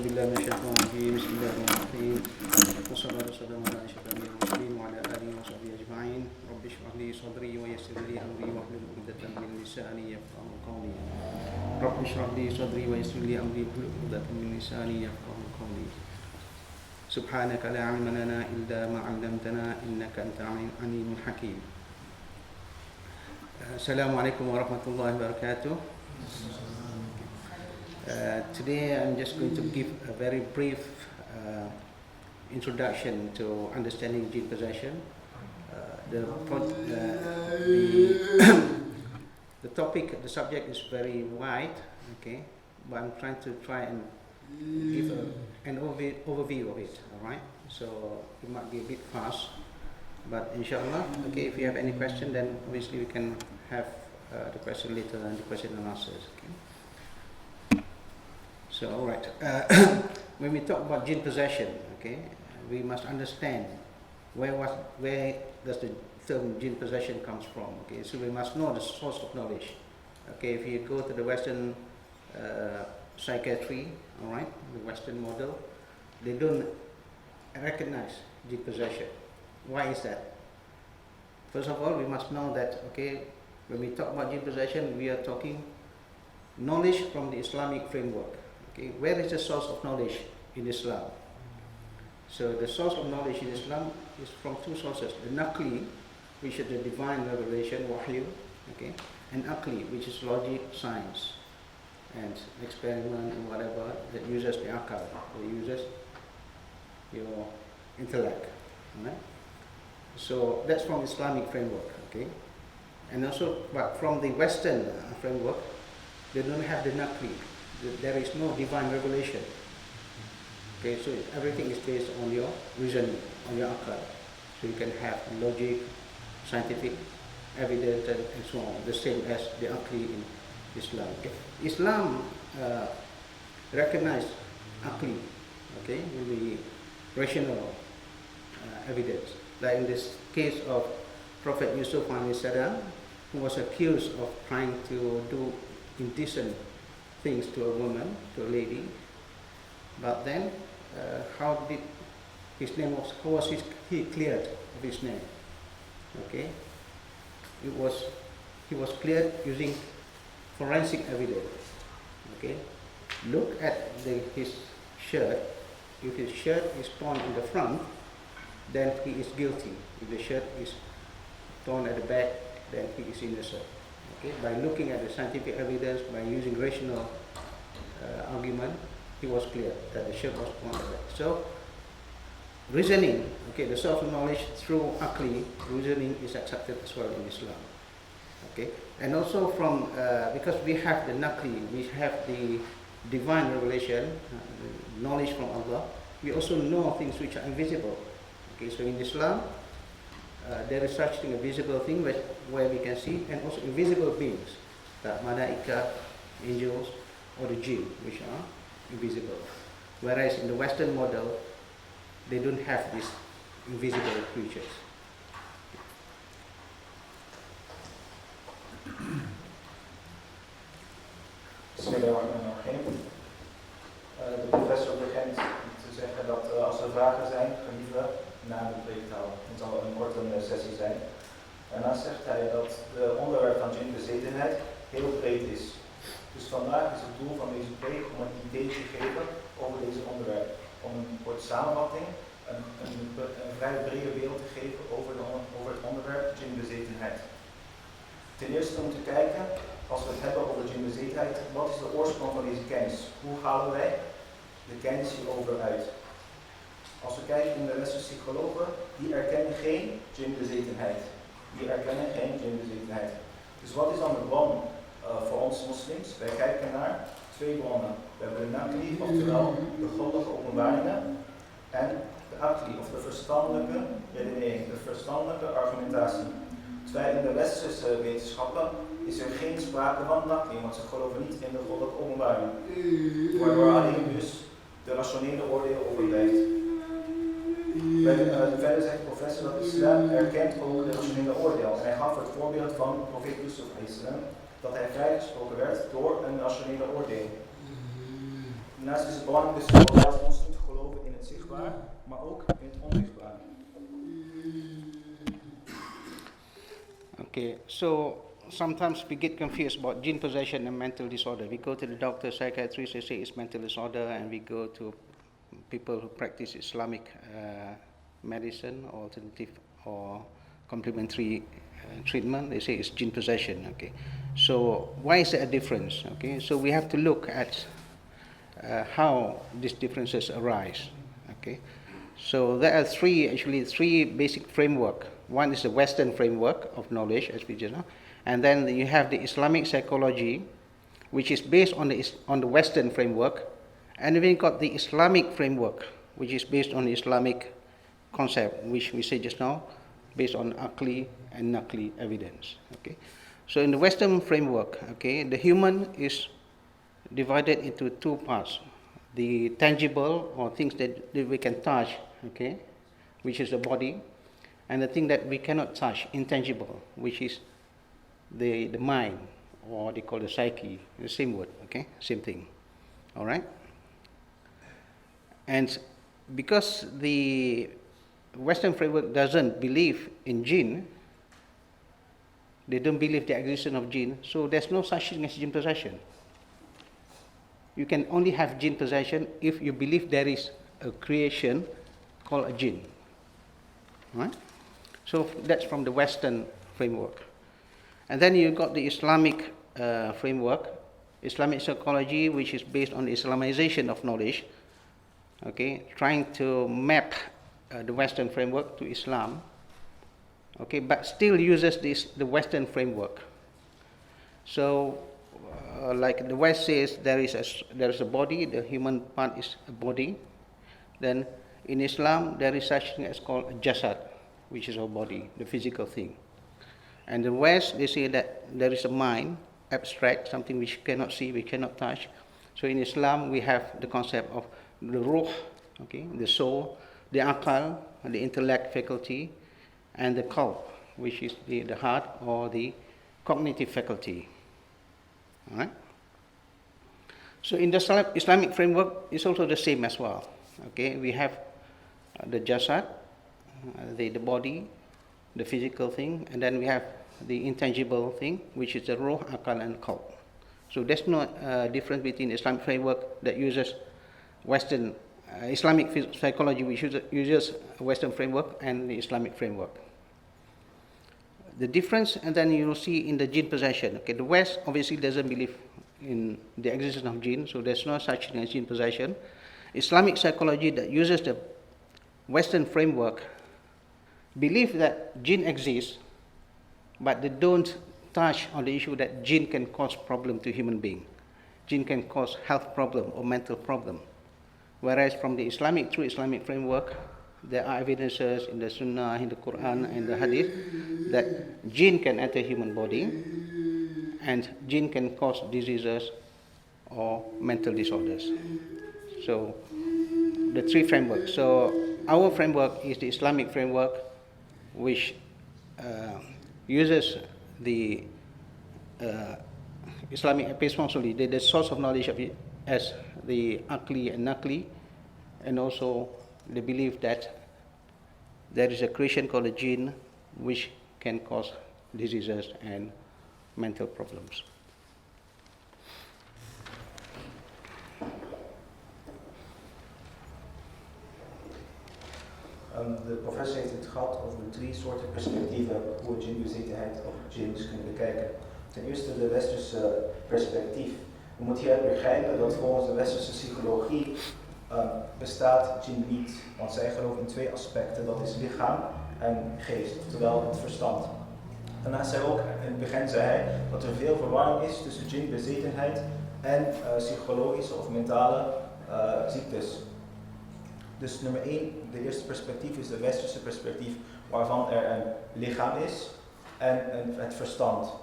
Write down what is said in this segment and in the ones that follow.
بالله من الشيطان الرجيم بسم الله الرحمن الرحيم وصلى الله وسلم على أشرف الأنبياء والمرسلين وعلى آله وصحبه أجمعين رب اشرح لي صدري ويسر لي أمري واحلل عقدة من لساني يفقهوا قولي رب اشرح لي صدري ويسر لي أمري واحلل عقدة من لساني يفقهوا قولي سبحانك لا علم لنا إلا ما علمتنا إنك أنت العليم الحكيم. Assalamu alaikum wa rahmatullahi wa barakatuh. Today I'm just going to give a very brief introduction to understanding jinn possession. The subject is very wide, okay, but I'm trying and give an overview of it, alright? So it might be a bit fast, but inshallah, okay, if you have any question, then obviously we can have the question later and the question and answers, okay? So, alright, when we talk about jinn possession, okay, we must understand where does the term jinn possession comes from, okay? So we must know the source of knowledge, okay? If you go to the Western psychiatry, alright, the Western model, they don't recognize jinn possession. Why is that? First of all, we must know that, okay, when we talk about jinn possession, we are talking knowledge from the Islamic framework. Okay, where is the source of knowledge in Islam? So the source of knowledge in Islam is from two sources: the naqli, which is the divine revelation, wahyu, okay, and aqli, which is logic, science, and experiment and whatever that uses the akal, that uses your intellect. Right? So that's from Islamic framework, okay? And also, but from the Western framework, they don't have the naqli. There is no divine revelation. Okay, so everything is based on your reasoning, on your akal. So you can have logic, scientific evidence, and so on, the same as the aqli in Islam. Okay? Islam recognizes aqli, okay, in the rational evidence. Like in this case of Prophet Yusuf ﷺ, who was accused of trying to do indecent things to a woman, to a lady, but then how was he cleared of his name? Okay, he was cleared using forensic evidence. Okay, look at his shirt. If his shirt is torn in the front, then he is guilty. If the shirt is torn at the back, then he is innocent. Okay? By looking at the scientific evidence, by using rational argument, he was clear that the shirt was torn at the back. So, reasoning, okay, the source of knowledge through aqli, reasoning is accepted as well in Islam. Okay? And also from, because we have the naqli, we have the divine revelation, knowledge from Allah, we also know things which are invisible. Okay, so in Islam, there is such thing, a visible thing where we can see, and also invisible beings, like malaika, angels, or the jinn, which are invisible. Whereas in the Western model, they don't have these invisible creatures. Bismillahirrahmanirrahim. De professor begint te zeggen dat als er vragen zijn, gelieve na de preek houden. Het zal een korte sessie zijn. Daarnaast zegt hij dat de onderwerp van jinn-bezetenheid heel breed is. Dus vandaag is het doel van deze preek om een idee te geven over deze onderwerp. Om een korte samenvatting, een vrij brede beeld te geven over het onderwerp jinn-bezetenheid. Ten eerste om te kijken, als we het hebben over jinn-bezetenheid, wat is de oorsprong van deze kennis? Hoe halen wij de kennis hierover uit? Als we kijken in de westerse psychologen, die erkennen geen jinn-bezetenheid. Dus wat is dan de bron voor ons moslims? Wij kijken naar twee bronnen. We hebben de naqli, oftewel de goddelijke openbaringen, en de aqli, of de verstandelijke redenering, de verstandelijke argumentatie. Terwijl in de westerse wetenschappen is er geen sprake van naqli, want ze geloven niet in de goddelijke openbaring. Waardoor alleen dus de rationele oordeel overblijft. Verder zegt de professor dat islam erkent ook de rationele oordeel. En hij gaf het voorbeeld van profeet Yusuf dat hij vrijgesproken werd door een rationele oordeel. Daarnaast is het belangrijk dus dat we ons niet geloven in het zichtbaar, maar ook in het onzichtbaar. Okay, so sometimes we get confused about jinn possession and mental disorder. We go to the doctor, psychiatrist, they say it's mental disorder, and we go to people who practice Islamic medicine, alternative or complementary treatment. They say it's jinn possession. Okay, so why is there a difference? Okay, so we have to look at how these differences arise. Okay, so there are three basic framework. One is the Western framework of knowledge, as we just know, and then you have the Islamic psychology, which is based on the Western framework, and then we got the Islamic framework, which is based on the Islamic concept, which we say just now, based on Aqli and Naqli evidence. Okay, so in the Western framework, okay, the human is divided into two parts: the tangible or things that we can touch, okay, which is the body, and the thing that we cannot touch, intangible, which is the mind, or they call the psyche, the same word, okay, same thing. All right. And because the Western framework doesn't believe in jinn, they don't believe the existence of jinn, so there's no such thing as jinn possession. You can only have jinn possession if you believe there is a creation called a jinn. Right? So that's from the Western framework. And then you got the Islamic framework, Islamic psychology, which is based on the Islamization of knowledge, okay, trying to map the Western framework to Islam, okay, but still uses the Western framework. So, like the West says, there is a body, the human part is a body. Then in Islam, there is such thing as called a jasad, which is our body, the physical thing. And the West, they say that there is a mind, abstract, something which we cannot see, we cannot touch. So in Islam, we have the concept of the ruh, okay, the soul, the aqal, the intellect faculty, and the qalb, which is the heart or the cognitive faculty. All right? So in the Islamic framework, it's also the same as well. Okay, we have the jasad, the body, the physical thing, and then we have the intangible thing, which is the ruh, aqal, and qalb. So there's no difference between the Islamic framework that uses Western Islamic psychology, which uses Western framework, and the Islamic framework. The difference, and then you will see in the jinn possession. Okay, the West obviously doesn't believe in the existence of jinn, so there's no such thing as jinn possession. Islamic psychology that uses the Western framework believe that jinn exists, but they don't touch on the issue that jinn can cause problem to human being. Jinn can cause health problem or mental problem. Whereas from the true Islamic framework, there are evidences in the Sunnah, in the Quran, and the Hadith that jinn can enter human body, and jinn can cause diseases or mental disorders. So the three frameworks. So our framework is the Islamic framework, which uses the Islamic epistemology, the source of knowledge of it, as the Aqli and Naqli, and also the belief that there is a creation called a jinn which can cause diseases and mental problems. De professor heeft het gehad over de drie soorten perspectieven hoe we djinbezetenheid of djinns kunnen bekijken. Ten eerste de westerse perspectief. We moeten hieruit begrijpen dat volgens de westerse psychologie bestaat djinn niet. Want zij geloven in twee aspecten, dat is lichaam en geest, oftewel het verstand. Daarnaast zei ook, in het begin zei hij, dat er veel verwarring is tussen djinbezetenheid en psychologische of mentale ziektes. Dus nummer 1, de eerste perspectief is de westerse perspectief, waarvan er een lichaam is en het verstand.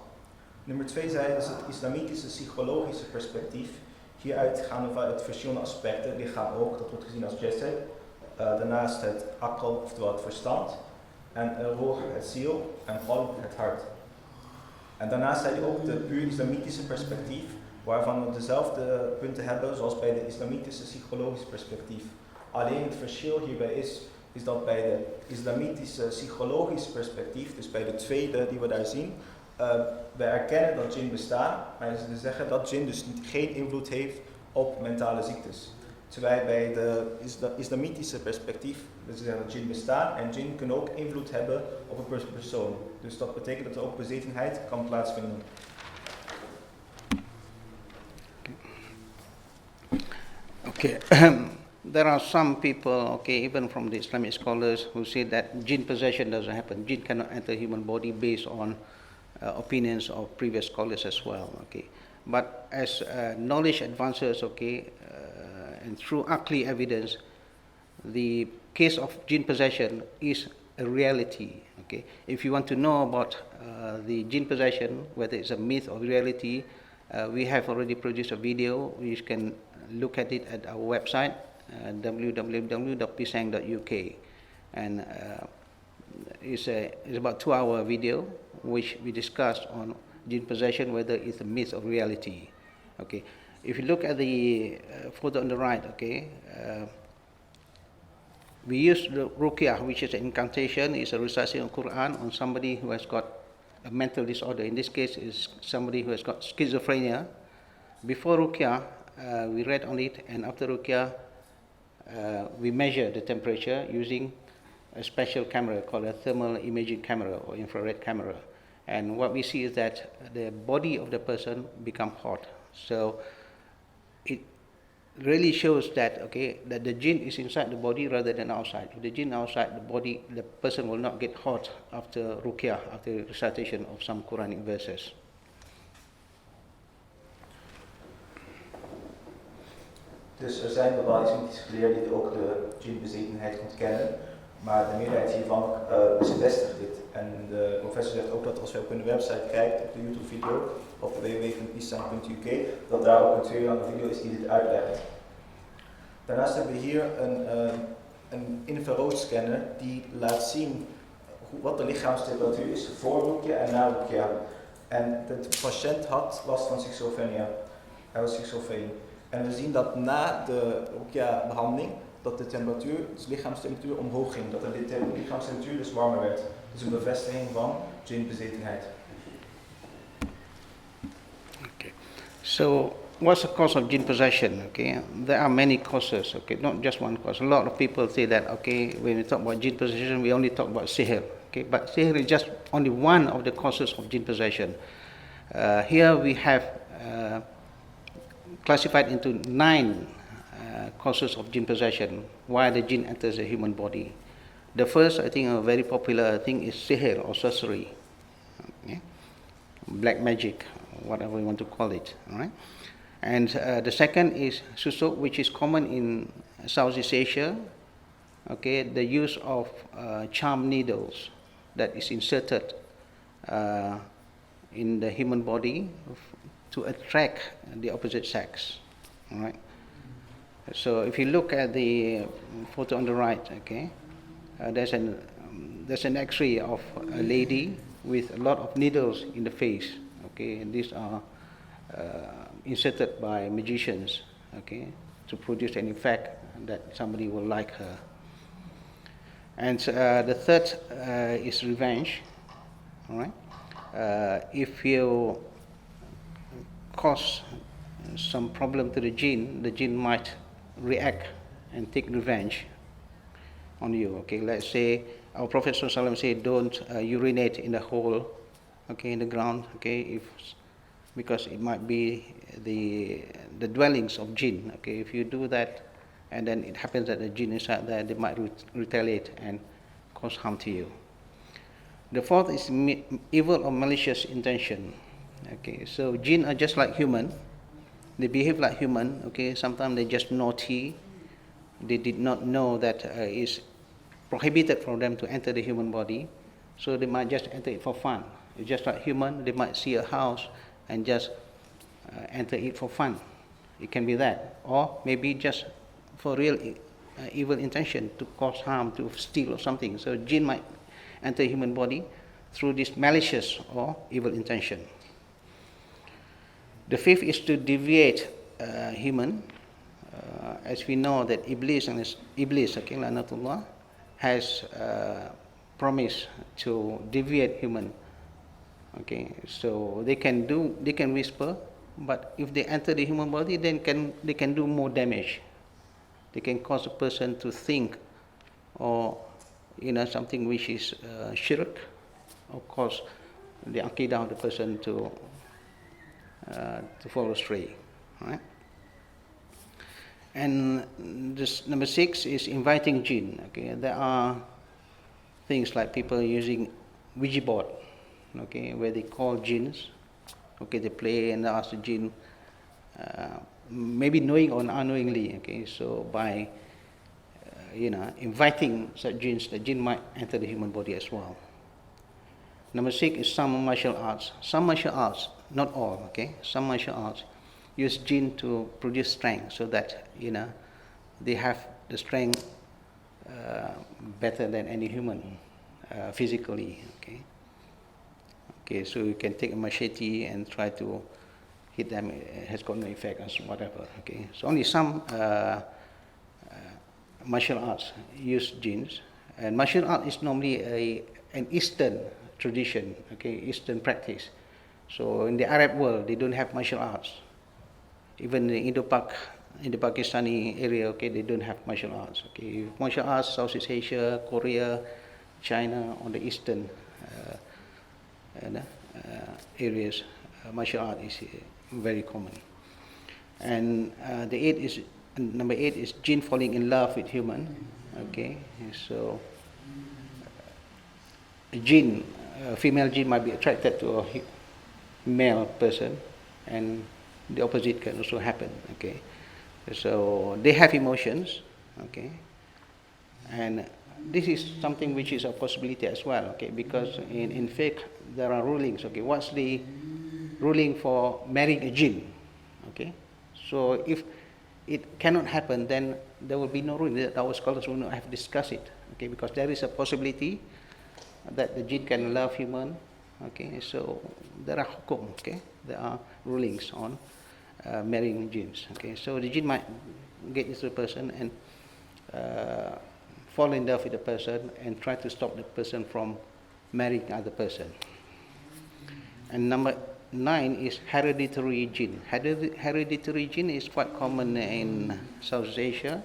Nummer 2 zei, dat is het islamitische psychologische perspectief. Hieruit gaan we vanuit verschillende aspecten, lichaam ook, dat wordt gezien als jasad. Daarnaast het aql, oftewel het verstand. En ruh, het ziel, en qalb, het hart. En daarnaast zei hij ook de puur islamitische perspectief, waarvan we dezelfde punten hebben zoals bij de islamitische psychologisch perspectief. Alleen het verschil hierbij is dat bij de islamitische psychologisch perspectief, dus bij de tweede die we daar zien, wij erkennen dat Jinn bestaat, maar ze zeggen dat Jinn dus geen invloed heeft op mentale ziektes. Terwijl bij de islamitische perspectief, dus ze zeggen dat Jinn bestaat en Jinn kunnen ook invloed hebben op een persoon. Dus dat betekent dat er ook bezetenheid kan plaatsvinden. Okay. There are some people, okay, even from the Islamic scholars, who say that jinn possession doesn't happen. Jinn cannot enter human body based on opinions of previous scholars as well. Okay, but as knowledge advances, okay, and through aqli evidence, the case of jinn possession is a reality. Okay, if you want to know about the jinn possession, whether it's a myth or reality, we have already produced a video. You can look at it at our website, www.pisang.uk, and it's about 2-hour video which we discussed on jinn possession, whether it's a myth or reality. Okay, if you look at the photo on the right, okay, we use the ruqyah, which is an incantation, is a recitation of Quran on somebody who has got a mental disorder. In this case, is somebody who has got schizophrenia. Before ruqyah, we read on it, and after ruqyah, we measure the temperature using a special camera called a thermal imaging camera or infrared camera. And what we see is that the body of the person become hot. So it really shows that, okay, that the jinn is inside the body rather than outside. If the jinn outside the body, the person will not get hot after ruqyah, after recitation of some Quranic verses. Dus er zijn bepaalde islamitische geleerden die ook de djinn-bezetenheid ontkennen, maar de meerderheid hiervan bevestigt dit. En de professor zegt ook dat als je op hun website kijkt, op de YouTube-video, op www.pisang.uk, dat daar ook een 2-lange video is die dit uitlegt. Daarnaast hebben we hier een infraroodscanner die laat zien wat de lichaamstemperatuur is voor ruqyah en na ruqyah. En de patiënt had last van schizofrenia. Hij was schizofreen. En we zien dat na de ruqyah-behandeling dat de temperatuur, dus lichaamstemperatuur, omhoog ging. Dat de lichaamstemperatuur dus warmer werd. Dus een bevestiging van djinn-bezetenheid. Okay. So, what's the cause of jinn possession? Okay, there are many causes. Okay, not just one cause. A lot of people say that, okay, when we talk about jinn possession, we only talk about sihr. Okay, but sihr is just only one of the causes of jinn possession. Here we have classified into 9 causes of jinn possession, why the jinn enters the human body. The first, I think, a very popular thing is sihr or sorcery, okay? Black magic, whatever you want to call it. All right? And the second is susuk, which is common in Southeast Asia. Okay, the use of charm needles that is inserted in the human body to attract the opposite sex. All right. So if you look at the photo on the right, okay, there's an X-ray of a lady with a lot of needles in the face. Okay, and these are inserted by magicians. Okay, to produce an effect that somebody will like her. And the third is revenge. All right. If you cause some problem to the jinn might react and take revenge on you. Okay, let's say our Prophet ﷺ said, don't urinate in the hole, okay, in the ground, okay, because it might be the dwellings of jinn. Okay, if you do that, and then it happens that the jinn is out there, they might retaliate and cause harm to you. The fourth is evil or malicious intention. Okay, so jinn are just like human. They behave like human. Okay, sometimes they're just naughty. They did not know that it's prohibited for them to enter the human body, so they might just enter it for fun. It's just like human. They might see a house and just enter it for fun. It can be that, or maybe just for real evil intention to cause harm, to steal or something. So jinn might enter human body through this malicious or evil intention. The fifth is to deviate human. As we know that Iblis, okay, Lanatullah, has promised to deviate human. Okay, so they can whisper, but if they enter the human body, then they can do more damage. They can cause a person to think, or something which is shirk, or cause the aqidah of the person to fall astray. Right? And this number 6 is inviting jinn. Okay, there are things like people using Ouija board, okay, where they call jinns. Okay, they play and ask the jinn, maybe knowing or unknowingly. Okay, so by inviting such jinns, the jinn might enter the human body as well. Number 6 is some martial arts. Some martial arts, not all. Okay, some martial arts use jinn to produce strength, so that they have the strength better than any human physically. Okay, so you can take a machete and try to hit them. It has got no effect or whatever. Okay, so only some martial arts use jinns, and martial art is normally an Eastern tradition. Okay, Eastern practice. So in the Arab world, they don't have martial arts. Even in the Pakistani area, okay, they don't have martial arts. Okay, martial arts, Southeast Asia, Korea, China, on the Eastern areas, martial art is very common. And number 8 is jinn falling in love with human. Okay, so female jinn might be attracted to a male person, and the opposite can also happen. Okay, so they have emotions. Okay, and this is something which is a possibility as well. Okay, because in fiqh there are rulings. Okay, what's the ruling for marrying a jinn? Okay, so if it cannot happen, then there will be no ruling. Our scholars will not have discussed it. Okay, because there is a possibility that the jinn can love human. Okay, so there are hukum. Okay, there are rulings on marrying jinns. Okay, so the jinn might get into the person and fall in love with the person and try to stop the person from marrying other person. And number 9 is hereditary jinn. Hereditary jinn is quite common in South Asia.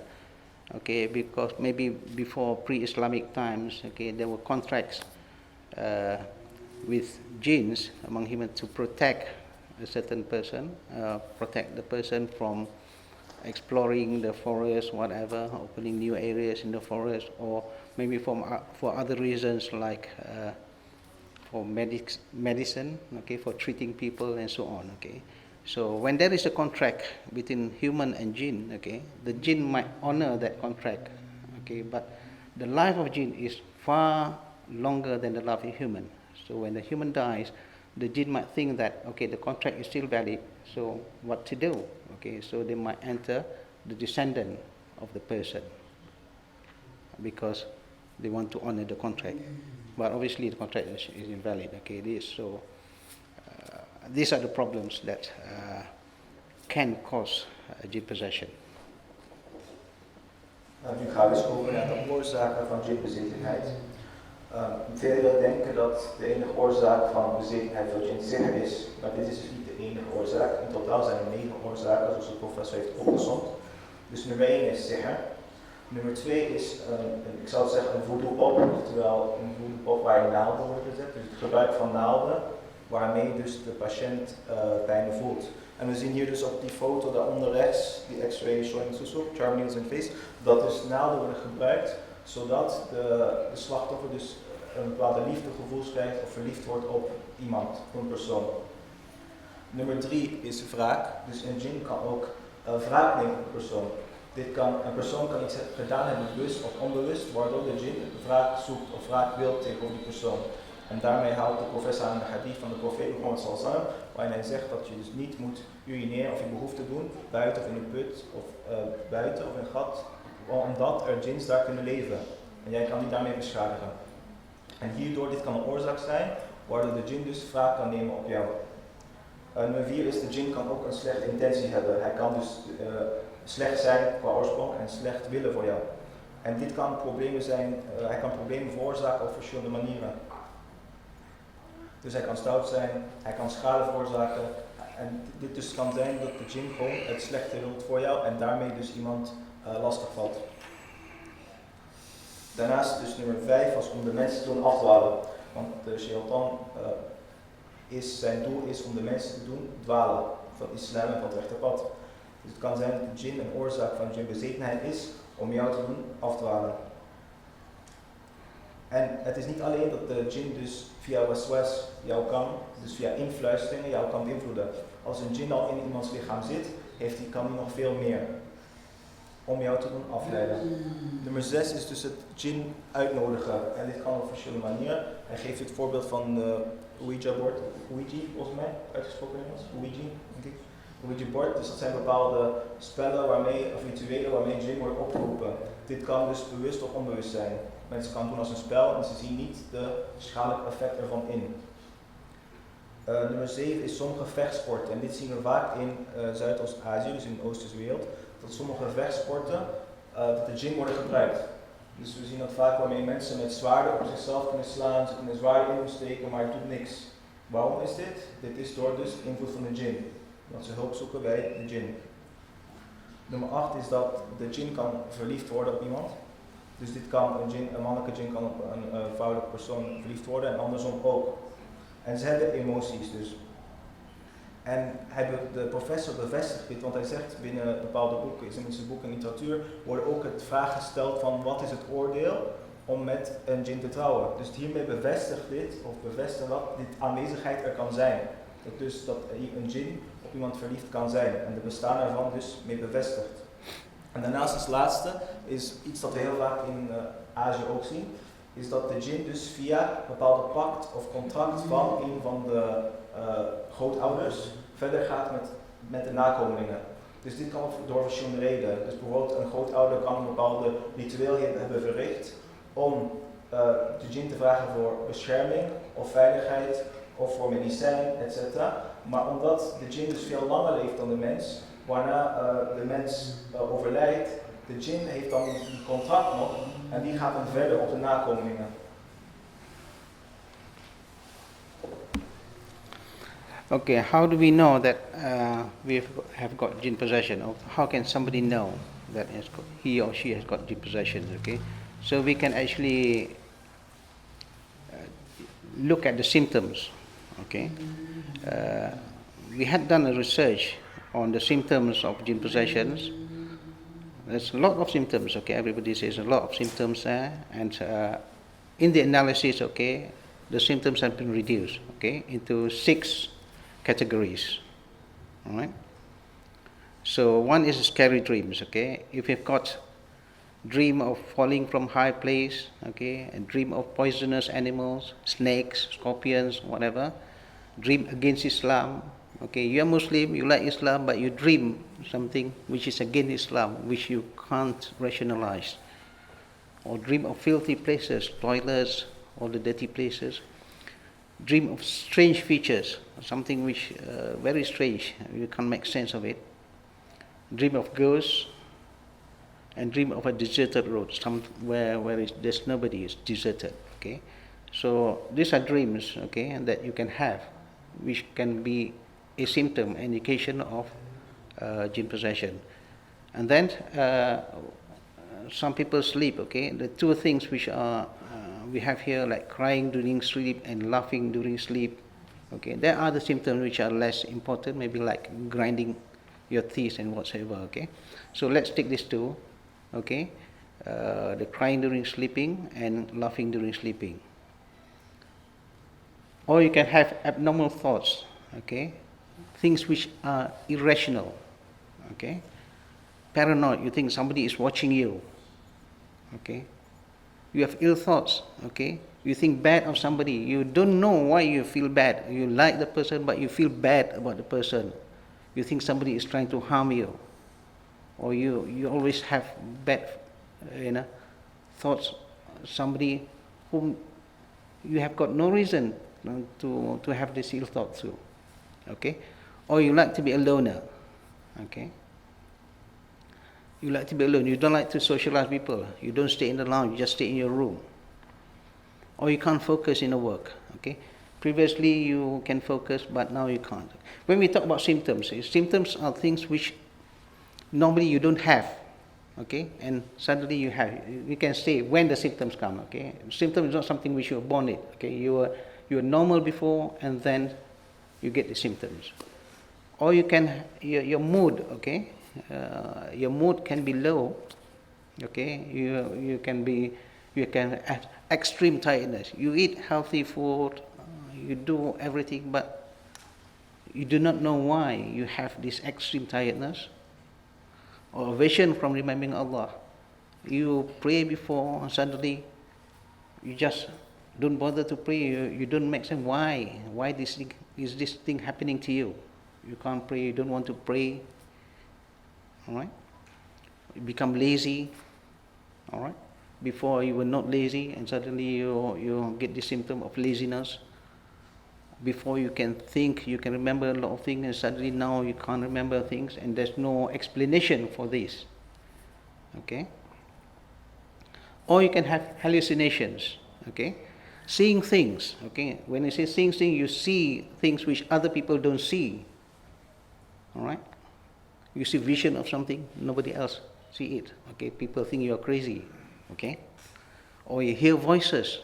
Okay, because maybe before pre-Islamic times, okay, there were contracts with jinns among humans to protect a certain person, protect the person from exploring the forest, whatever, opening new areas in the forest, or maybe for other reasons like for medicine, okay, for treating people and so on. Okay, so when there is a contract between human and jinn, okay, the jinn might honor that contract. Okay, but the life of jinn is far longer than the life of human. So when the human dies, the jinn might think that, okay, the contract is still valid, so what to do? Okay, so they might enter the descendant of the person because they want to honor the contract. But obviously the contract is invalid. Okay, these are the problems that can cause jinn possession. Nu gaan we eens over naar de oorzaken van jinbezetenheid. Velen denken dat de enige oorzaak van bezetenheid door jinn sihr is, maar dit is dus niet de enige oorzaak. In totaal zijn er 9 oorzaken, zoals de professor heeft opgezomd. Dus nummer 1 is sihr. Nummer 2 is, ik zou zeggen, een voodoo-pop, oftewel een voodoo-pop waar naalden worden gezet. Dus het gebruik van naalden, waarmee dus de patiënt pijn voelt. En we zien hier dus op die foto daaronder rechts, die x-ray showing susuk, charm needles and face, dat dus naalden worden gebruikt, zodat de slachtoffer dus een bepaalde liefdegevoel krijgt of verliefd wordt op iemand, op een persoon. Nummer 3 is wraak, dus een jinn kan ook wraak nemen op een persoon. Een persoon kan iets gedaan hebben, bewust of onbewust, waardoor de jinn wraak zoekt of wraak wil tegenover die persoon. En daarmee haalt de professor aan de hadith van de profeet Mohammed sallallahu alaihi wasallam, waarin hij zegt dat je dus niet moet urineren of je behoefte doen, buiten of in een put, of buiten of in een gat, omdat er jinns daar kunnen leven. En jij kan die daarmee beschadigen. En hierdoor, dit kan een oorzaak zijn, waardoor de jinn dus wraak kan nemen op jou. Nummer 4 is de djinn kan ook een slechte intentie hebben. Hij kan dus slecht zijn qua oorsprong en slecht willen voor jou. En dit kan problemen zijn, hij kan problemen veroorzaken op verschillende manieren. Dus hij kan stout zijn, hij kan schade veroorzaken. En dit dus kan zijn dat de djinn gewoon het slechte wil voor jou en daarmee dus iemand lastig valt. Daarnaast dus nummer 5 was om de mensen te doen afdwalen. Want de shaitan zijn doel is om de mensen te doen dwalen van islam en van het rechte pad. Dus het kan zijn dat de djinn een oorzaak van djinn-bezetenheid is om jou te doen afdwalen. En het is niet alleen dat de djinn dus via waswas jou kan, dus via influisteringen jou kan beïnvloeden. Als een djinn al in iemands lichaam zit, kan hij nog veel meer om jou te doen afleiden. Nummer 6 is dus het djinn uitnodigen. En dit kan op verschillende manieren. Hij geeft het voorbeeld van de Ouija-bord, Ouija volgens mij, uitgesproken in Engels, Ouija, denk ik. Ouija-bord, dus dat zijn bepaalde spellen of rituelen waarmee djinn wordt opgeroepen. Dit kan dus bewust of onbewust zijn. Mensen kan doen als een spel en ze zien niet de schadelijke effecten ervan in. Nummer 7 is sommige vechtsporten. En dit zien we vaak in Zuidoost-Azië, dus in de Oosterse wereld. Dat sommige vechtsporten, dat de djinn worden gebruikt. Dus we zien dat vaak waarmee mensen met zwaarden op zichzelf kunnen slaan, ze kunnen zwaarden in steken, maar het doet niks. Waarom is dit? Dit is door dus invloed van de djinn. Dat ze hulp zoeken bij de djinn. Nummer 8 is dat de djinn kan verliefd worden op iemand. Dus dit kan een mannelijke djinn kan op een vrouwelijke persoon verliefd worden en andersom ook. En ze hebben emoties dus. En de professor bevestigt dit, want hij zegt binnen bepaalde boeken, islamitische boeken en literatuur, worden ook het vraag gesteld van wat is het oordeel om met een djinn te trouwen. Dus hiermee bevestigt dat dit aanwezigheid er kan zijn. Dat een djinn op iemand verliefd kan zijn en de bestaan ervan dus mee bevestigt. En daarnaast als laatste is iets dat we heel vaak in Azië ook zien, is dat de djinn dus via een bepaalde pact of contract van een van de grootouders verder gaat met de nakomelingen. Dus dit kan door verschillende redenen. Dus bijvoorbeeld een grootouder kan een bepaalde ritueel hebben verricht om de djinn te vragen voor bescherming of veiligheid of voor medicijn, etc. Maar omdat de djinn dus veel langer leeft dan de mens, waarna de mens overlijdt, de djinn heeft dan die contract nog en die gaat dan verder op de nakomelingen. Okay, how do we know that we have got jinn possession? Or how can somebody know that he or she has got jinn possession? Okay, so we can actually look at the symptoms. Okay, we had done a research on the symptoms of jinn possessions. There's a lot of symptoms. Okay, everybody says a lot of symptoms there, and in the analysis, okay, the symptoms have been reduced. Okay, into 6 categories. All right. So one is scary dreams. Okay, if you've got dream of falling from high place, okay, and dream of poisonous animals, snakes, scorpions, whatever, dream against Islam. Okay, you're Muslim, you like Islam, but you dream something which is against Islam, which you can't rationalize. Or dream of filthy places, toilets, all the dirty places. Dream of strange features, something which very strange, you can't make sense of it. Dream of ghosts, and dream of a deserted road, somewhere where there's nobody, it's deserted. Okay, so these are dreams, okay, and that you can have, which can be a symptom, indication of jinn possession. And then some people sleep. Okay, the 2 things which are we have here, like crying during sleep and laughing during sleep. Okay, there are the symptoms which are less important, maybe like grinding your teeth and whatsoever. Okay, so let's take these 2. Okay, the crying during sleeping and laughing during sleeping. Or you can have abnormal thoughts. Okay, things which are irrational. Okay, paranoid. You think somebody is watching you. Okay. You have ill thoughts, okay? You think bad of somebody. You don't know why you feel bad. You like the person, but you feel bad about the person. You think somebody is trying to harm you. Or you always have bad, thoughts. Somebody whom you have got no reason to have this ill thought to, okay? Or you like to be a loner, okay? You like to be alone. You don't like to socialize people. You don't stay in the lounge. You just stay in your room. Or you can't focus in the work, okay? Previously you can focus, but now you can't. When we talk about symptoms, symptoms are things which normally you don't have, okay? And suddenly you have. You can say when the symptoms come, okay? Symptom is not something which you are born with, okay? You were normal before, and then you get the symptoms. Or you can, your mood, okay? Your mood can be low, okay? You can have extreme tiredness. You eat healthy food, you do everything, but you do not know why you have this extreme tiredness or aversion from remembering Allah. You pray before, and suddenly you just don't bother to pray. You don't make sense why is this thing happening to you. You can't pray. You don't want to pray. All right. You become lazy. All right. Before you were not lazy, and suddenly you get the symptom of laziness. Before you can think, you can remember a lot of things, and suddenly now you can't remember things, and there's no explanation for this. Okay? Or you can have hallucinations, okay? Seeing things, okay? When you say seeing things, you see things which other people don't see. All right? You see vision of something, nobody else see it. Okay? People think you're crazy. Okay? Or you hear voices.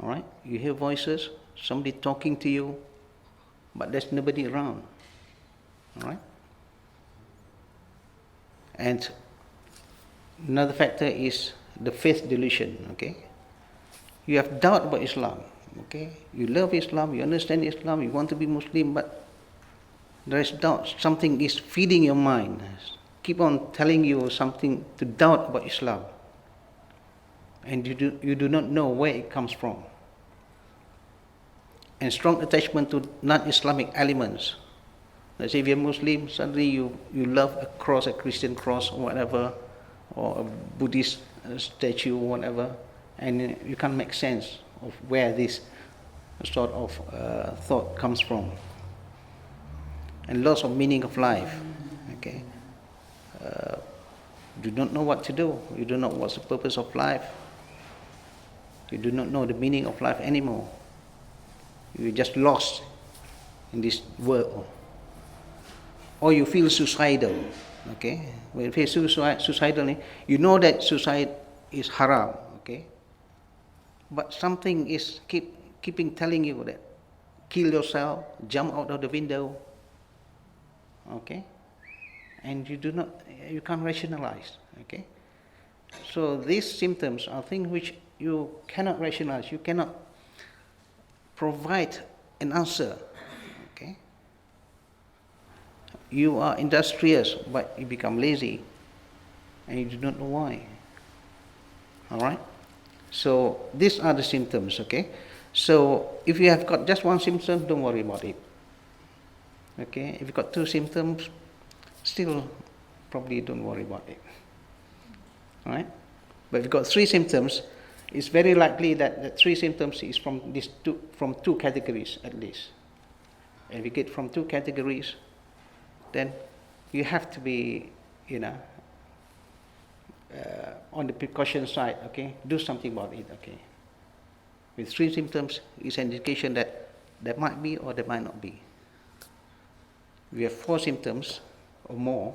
All right? You hear voices, somebody talking to you, but there's nobody around. All right? And another factor is the faith delusion. Okay? You have doubt about Islam. Okay? You love Islam, you understand Islam, you want to be Muslim, but there is doubt. Something is feeding your mind. Keep on telling you something to doubt about Islam. And you do not know where it comes from. And strong attachment to non-Islamic elements. Let's say if you're Muslim, suddenly you love a cross, a Christian cross or whatever, or a Buddhist statue or whatever, and you can't make sense of where this sort of thought comes from. And loss of meaning of life. Okay, you do not know what to do. You do not know what's the purpose of life. You do not know the meaning of life anymore. You're just lost in this world. Or you feel suicidal. Okay, when you feel suicidal, you know that suicide is haram. Okay, but something is keeping telling you that kill yourself, jump out of the window. Okay, and you can't rationalize. Okay, so these symptoms are things which you cannot rationalize. You cannot provide an answer. Okay, you are industrious, but you become lazy, and you do not know why. All right, so these are the symptoms. Okay, so if you have got just one symptom, don't worry about it. Okay, if you've got two symptoms, still probably don't worry about it. All right, but if you've got three symptoms, it's very likely that the three symptoms is from two categories at least. And if you get from two categories, then you have to be, on the precaution side. Okay, do something about it. Okay, with three symptoms, it's an indication that there might be or there might not be. If you have four symptoms or more,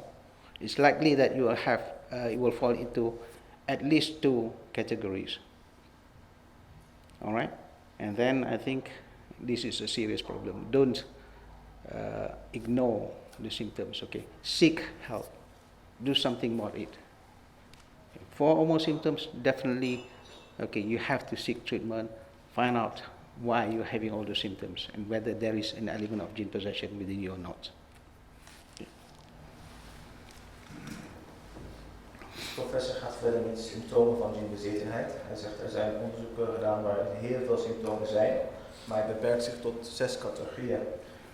it's likely that you will have it will fall into at least two categories. All right, and then I think this is a serious problem. Don't ignore the symptoms. Okay, seek help. Do something about it. Four or more symptoms, definitely. Okay, you have to seek treatment. Find out why you're having all the symptoms and whether there is an element of jinn possession within you or not. De professor gaat verder met de symptomen van zinbezetenheid. Hij zegt er zijn onderzoeken gedaan waar heel veel symptomen zijn, maar hij beperkt zich tot 6 categorieën.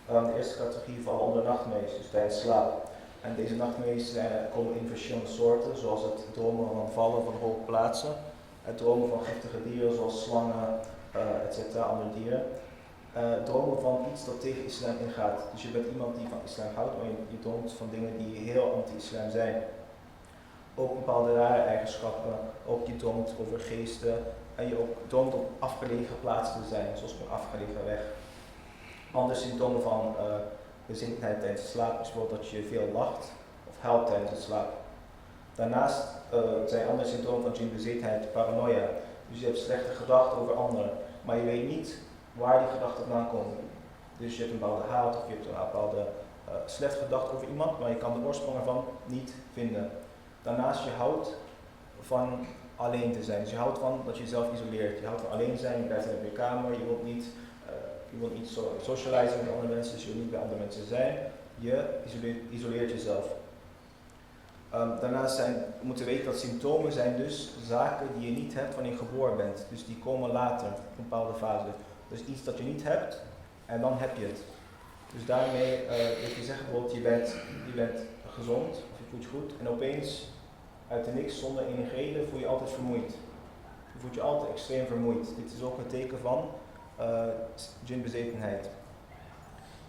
De eerste categorie valt onder nachtmerries, dus tijdens slaap. En deze nachtmerries komen in verschillende soorten, zoals het dromen van vallen van hoge plaatsen, het dromen van giftige dieren zoals slangen, etc., andere dieren. dromen van iets dat tegen islam ingaat. Dus je bent iemand die van islam houdt, maar je droomt van dingen die heel anti-islam zijn. Ook bepaalde rare eigenschappen, ook je droomt over geesten en je ook droomt op afgelegen plaatsen te zijn, zoals op een afgelegen weg. Andere symptomen van bezindheid tijdens de slaap is bijvoorbeeld dat je veel lacht of huilt tijdens de slaap. Daarnaast zijn andere symptomen van djinbezetenheid paranoia. Dus je hebt slechte gedachten over anderen, maar je weet niet waar die gedachten vandaan komen. Dus je hebt een bepaalde haat of je hebt een bepaalde slechte gedachte over iemand, maar je kan de oorsprong ervan niet vinden. Daarnaast je houdt van alleen te zijn. Dus je houdt van dat je jezelf isoleert. Je houdt van alleen zijn, je blijft in je kamer, je wilt niet socializen met andere mensen, dus je wilt niet bij andere mensen zijn. Je isoleert jezelf. Daarnaast moeten we weten dat symptomen zijn dus zaken die je niet hebt wanneer je geboren bent. Dus die komen later, op een bepaalde fase. Dus iets dat je niet hebt en dan heb je het. Dus daarmee wil je zeggen bijvoorbeeld je bent gezond of je voelt je goed en opeens uit de niks zonder enige reden voel je altijd vermoeid. Je voelt je altijd extreem vermoeid. Dit is ook een teken van djinbezetenheid.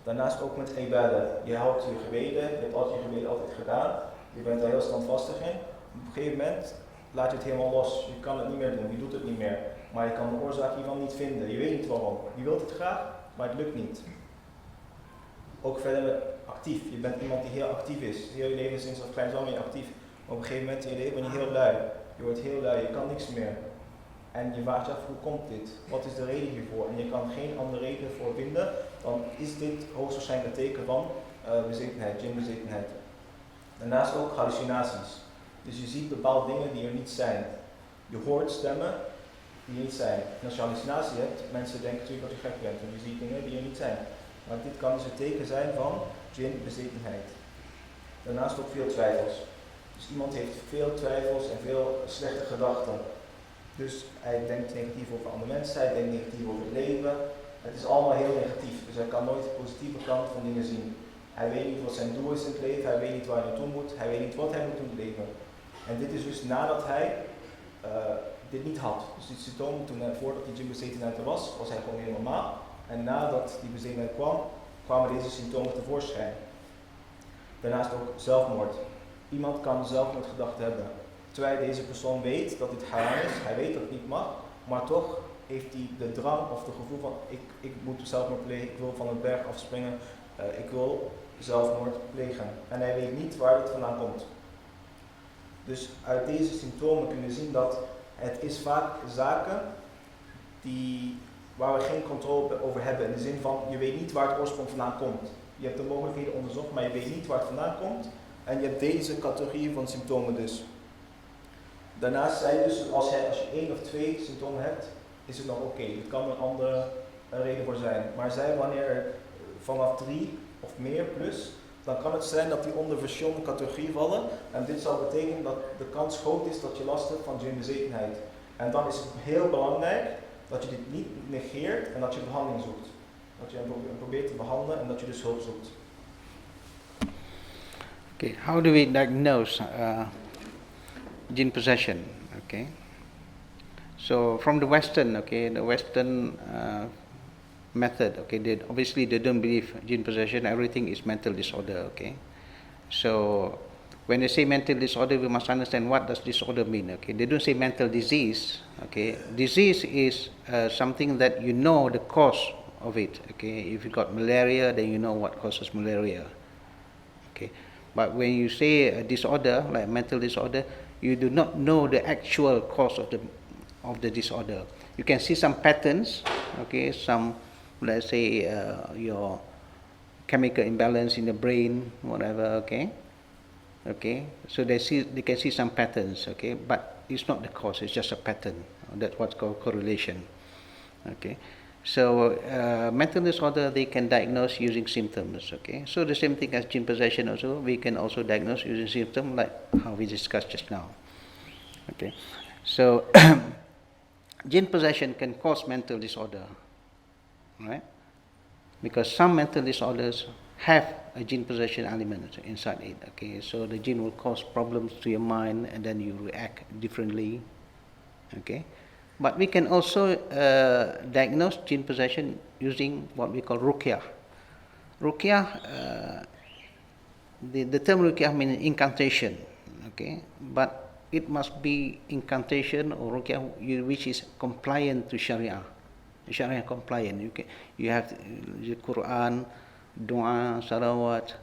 Daarnaast ook met ibadah. Je houdt je gebeden, je hebt altijd je gebeden altijd gedaan. Je bent daar heel standvastig in. Op een gegeven moment laat je het helemaal los. Je kan het niet meer doen, je doet het niet meer. Maar je kan de oorzaak hiervan niet vinden. Je weet niet waarom. Je wilt het graag, maar het lukt niet. Ook verder actief. Je bent iemand die heel actief is. Heel je leven sinds dat klein ben je actief. Maar op een gegeven moment in je leven ben je heel lui. Je wordt heel lui, je kan niks meer. En je vraagt je af, hoe komt dit? Wat is de reden hiervoor? En je kan geen andere reden voor vinden, dan is dit hoogstwaarschijnlijk een teken van bezetenheid, djinbezetenheid. Daarnaast ook hallucinaties. Dus je ziet bepaalde dingen die er niet zijn. Je hoort stemmen die er niet zijn. En als je hallucinatie hebt, mensen denken natuurlijk dat je gek bent, want je ziet dingen die er niet zijn. Maar dit kan dus een teken zijn van djinbezetenheid. Daarnaast ook veel twijfels. Dus iemand heeft veel twijfels en veel slechte gedachten. Dus hij denkt negatief over andere mensen, hij denkt negatief over het leven. Het is allemaal heel negatief, dus hij kan nooit de positieve kant van dingen zien. Hij weet niet wat zijn doel is in het leven, hij weet niet waar hij naartoe moet, hij weet niet wat hij moet doen in het leven. En dit is dus nadat hij dit niet had. Dus dit symptoom, voordat die djinbezetenheid er was hij gewoon heel normaal. En nadat die bezetenheid kwam, kwamen deze symptomen tevoorschijn. Daarnaast ook zelfmoord. Iemand kan zelfmoordgedachten hebben. Terwijl deze persoon weet dat dit haram is, hij weet dat het niet mag, maar toch heeft hij de drang of het gevoel van ik moet zelfmoord plegen, ik wil van een berg afspringen, ik wil zelfmoord plegen. En hij weet niet waar het vandaan komt. Dus uit deze symptomen kunnen we zien dat het is vaak zaken waar we geen controle over hebben. In de zin van, je weet niet waar het oorsprong vandaan komt. Je hebt de mogelijkheden onderzocht, maar je weet niet waar het vandaan komt. En je hebt deze categorieën van symptomen dus. Daarnaast zei dus, als je 1 of 2 symptomen hebt, is het nog oké. Het kan een andere reden voor zijn. Maar wanneer er vanaf 3 of meer plus, dan kan het zijn dat die onder verschillende categorieën vallen. En dit zal betekenen dat de kans groot is dat je last hebt van djinbezetenheid. En dan is het heel belangrijk dat je dit niet negeert en dat je behandeling zoekt. Dat je hem probeert te behandelen en dat je dus hulp zoekt. Okay, how do we diagnose jinn possession? Okay, so from the Western, method, okay, they don't believe jinn possession. Everything is mental disorder. Okay, so when they say mental disorder, we must understand what does disorder mean. Okay, they don't say mental disease. Okay, disease is something that you know the cause of it. Okay, if you got malaria, then you know what causes malaria. Okay, but when you say a disorder like mental disorder, you do not know the actual cause of the disorder. You can see some patterns. Okay, some, let's say your chemical imbalance in the brain, whatever. Okay, so they can see some patterns. Okay, but it's not the cause. It's just a pattern. That's what's called correlation. Okay. So mental disorder they can diagnose using symptoms. Okay, so the same thing as jinn possession also, we can also diagnose using symptoms like how we discussed just now. Okay, so jinn possession can cause mental disorder, right? Because some mental disorders have a jinn possession element inside it. Okay, so the jinn will cause problems to your mind and then you react differently. Okay. But we can also diagnose jinn possession using what we call ruqyah. Ruqyah, the term ruqyah means incantation, okay? But it must be incantation or ruqyah which is compliant to Sharia. Sharia compliant. You have the Quran, dua, salawat,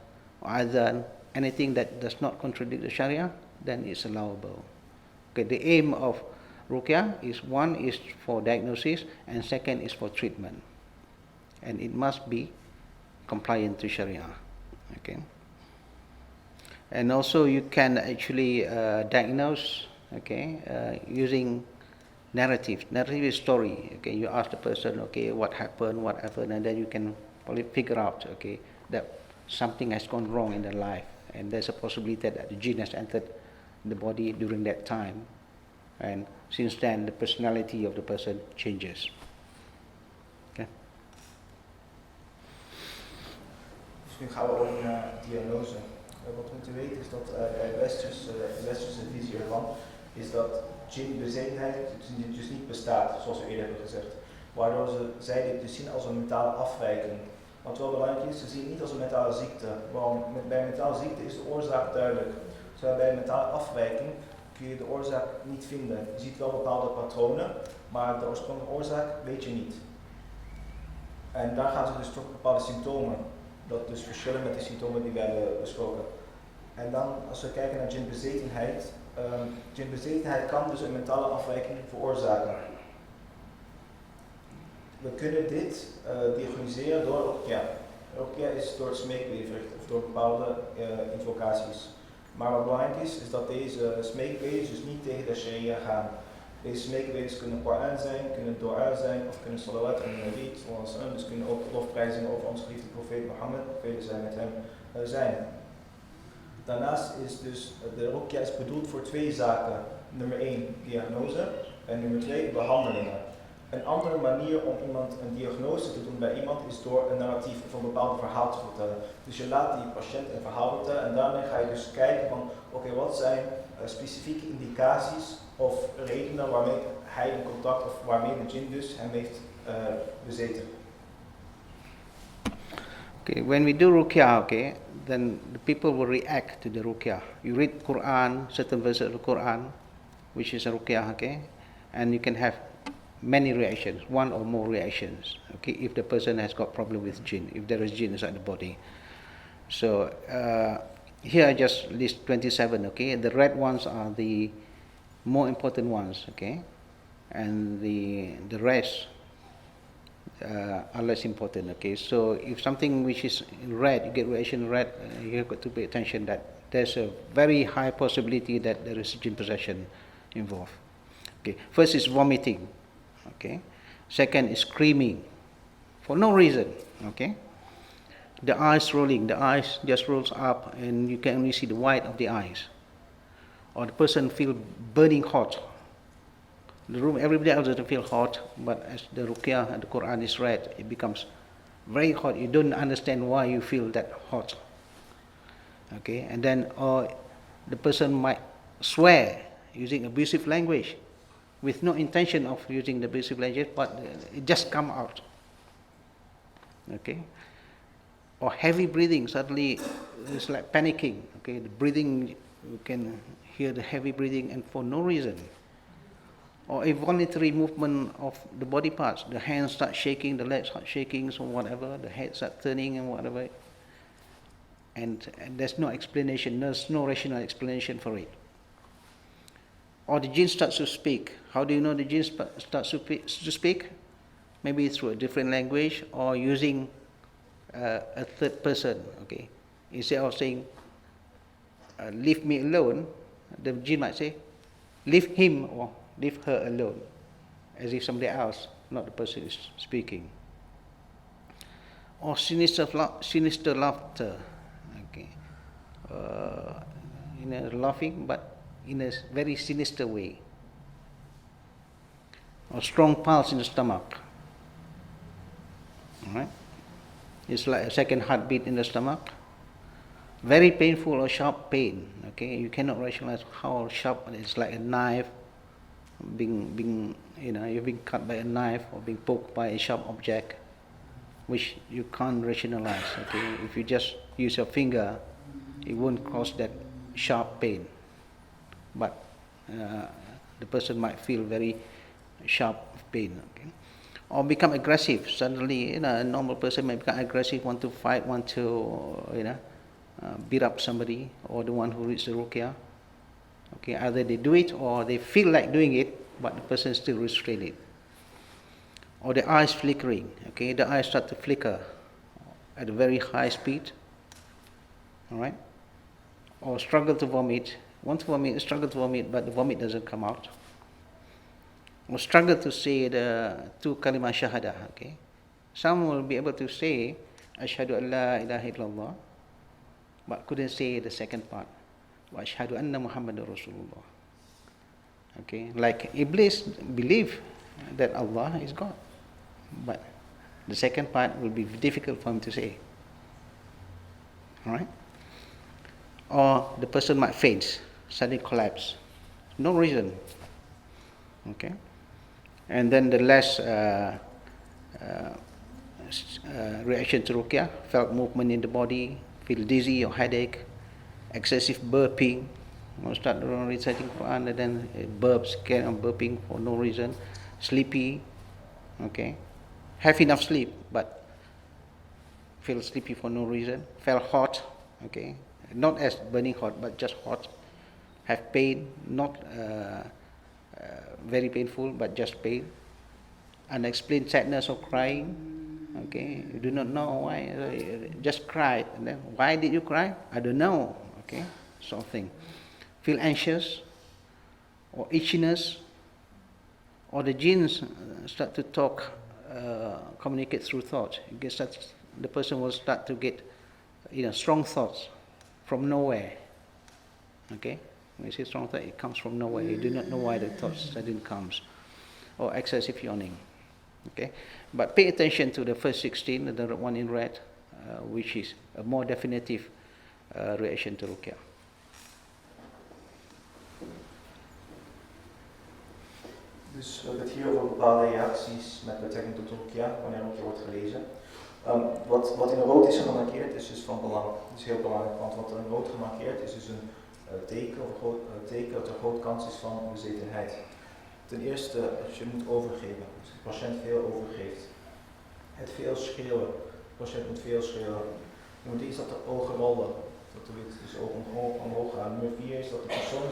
adhan, anything that does not contradict the Sharia, then it's allowable. Okay, the aim of ruqyah is, one is for diagnosis and second is for treatment. And it must be compliant to Sharia. Okay. And also you can actually diagnose, okay, using narrative. Narrative is story. Okay, you ask the person, okay, what happened, and then you can probably figure out, okay, that something has gone wrong in their life, and there's a possibility that the jinn has entered the body during that time, and since then the personality of the person changes. Okay. Dus nu gaan we over naar diagnose. Wat we moeten weten is dat de westerse visie ervan is dat djinn-bezetenheid dus niet bestaat, zoals we eerder hebben gezegd. Waardoor zij dit dus zien als een mentale afwijking. Wat wel belangrijk is, ze zien het niet als een mentale ziekte. Waarom? Bij een mentale ziekte is de oorzaak duidelijk. Terwijl bij een mentale afwijking kun je de oorzaak niet vinden. Je ziet wel bepaalde patronen, maar de oorspronkelijke oorzaak weet je niet. En daar gaan ze dus toch bepaalde symptomen, dat dus verschillen met de symptomen die we hebben besproken. En dan, als we kijken naar djinn-bezetenheid, djinn-bezetenheid kan dus een mentale afwijking veroorzaken. We kunnen dit diagnosticeren door ruqyah. Ruqyah is door het smeekbeden verricht of door bepaalde invocaties. Maar wat belangrijk is dat deze smeekbeden dus niet tegen de sharia gaan. Deze smeekbeden kunnen Koran zijn, kunnen dua zijn of kunnen salawat en nabi, dus kunnen ook lofprijzingen over onze geliefde profeet Mohammed, vrede zij met hem, zijn. Daarnaast is dus de ruqyah is bedoeld voor twee zaken. Nummer 1, diagnose en nummer 2, behandelingen. Een andere manier om iemand een diagnose te doen bij iemand is door een narratief of een bepaald verhaal te vertellen. Dus je laat die patiënt een verhaal vertellen en daarmee ga je dus kijken van oké, wat zijn specifieke indicaties of redenen waarmee hij in contact of waarmee de jinn dus hem heeft bezeten. Okay, when we do ruqyah, okay, then the people will react to the ruqyah. You read Quran, certain verses of the Quran, which is a ruqyah, okay, and you can have many reactions, one or more reactions, okay, if the person has got problem with jinn, if there is jinn inside the body. So here I just list 27, okay, the red ones are the more important ones, okay, and the rest are less important, okay. So if something which is in red, you get reaction in red, you have got to pay attention that there's a very high possibility that there is jinn possession involved. Okay, first is vomiting, okay. Second is screaming for no reason, okay. The eyes rolling, the eyes just rolls up and you can only see the white of the eyes. Or the person feel burning hot. The room, everybody else doesn't feel hot, but as the ruqyah and the Quran is read, it becomes very hot. You don't understand why you feel that hot. Okay, and then the person might swear using abusive language with no intention of using the abusive language, but it just come out. Okay, or heavy breathing, suddenly it's like panicking. Okay, the breathing, you can hear the heavy breathing and for no reason. Or a voluntary movement of the body parts, the hands start shaking, the legs start shaking, or whatever, the head start turning and whatever, and there's no explanation, there's no rational explanation for it. Or the jinn starts to speak. How do you know the jinn starts to speak? Maybe through a different language or using a third person. Okay, instead of saying leave me alone, the jinn might say leave him or leave her alone, as if somebody else, not the person, is speaking. Or sinister laughter, okay, laughing, but in a very sinister way. Or strong pulse in the stomach. All right, it's like a second heartbeat in the stomach. Very painful or sharp pain. Okay, you cannot rationalize how sharp it is, like a knife you're being cut by a knife or being poked by a sharp object, which you can't rationalize. Okay, if you just use your finger, it won't cause that sharp pain, but the person might feel very sharp pain. Okay, or become aggressive. Suddenly, a normal person may become aggressive, want to fight, want to beat up somebody, or the one who reads the ruqyah. Okay, either they do it or they feel like doing it, but the person still restrain it. Or the eyes flickering. Okay, the eyes start to flicker at a very high speed. All right. Or struggle to vomit. Want to vomit, struggle to vomit, but the vomit doesn't come out. Or struggle to say the two kalima shahada. Okay, some will be able to say ashhadu an la ilaha illallah, but couldn't say the second part. Wa ashhadu anna Muhammadur Rasulullah. Okay, like Iblis believe that Allah is God, but the second part will be difficult for him to say. All right. Or the person might faint, suddenly collapse, no reason. Okay, and then the last reaction to ruqyah, felt movement in the body, feel dizzy or headache, excessive burping, or start reciting Quran and then burps, carry on burping for no reason, sleepy. Okay, have enough sleep but feel sleepy for no reason, felt hot. Okay, not as burning hot but just hot, have pain, not very painful but just pain, unexplained sadness or crying. Okay, you do not know why, just cried, and then why did you cry? I don't know. Okay, sort of thing. Feel anxious or itchiness, or the jinns start to talk, communicate through thought. The person will start to get strong thoughts from nowhere. Okay, when you say strong thought, it comes from nowhere. You do not know why the thought suddenly comes. Or excessive yawning. Okay, but pay attention to the first 16, the one in red, which is a more definitive reaction to ruqyah. Dus we hebben het hier over bepaalde reacties met betrekking tot ruqyah, wanneer ruqyah wordt gelezen. Wat in rood is gemarkeerd is dus van belang. Dat is heel belangrijk, want wat in rood gemarkeerd is dus een teken dat er groot kans is van bezetenheid. Ten eerste, als je moet overgeven, als de patiënt veel overgeeft. Het veel schreeuwen, de patiënt moet veel schreeuwen. Nummer 3 is dat de ogen rollen, dat de wit dus ook omhoog gaan. Nummer 4 is dat de persoon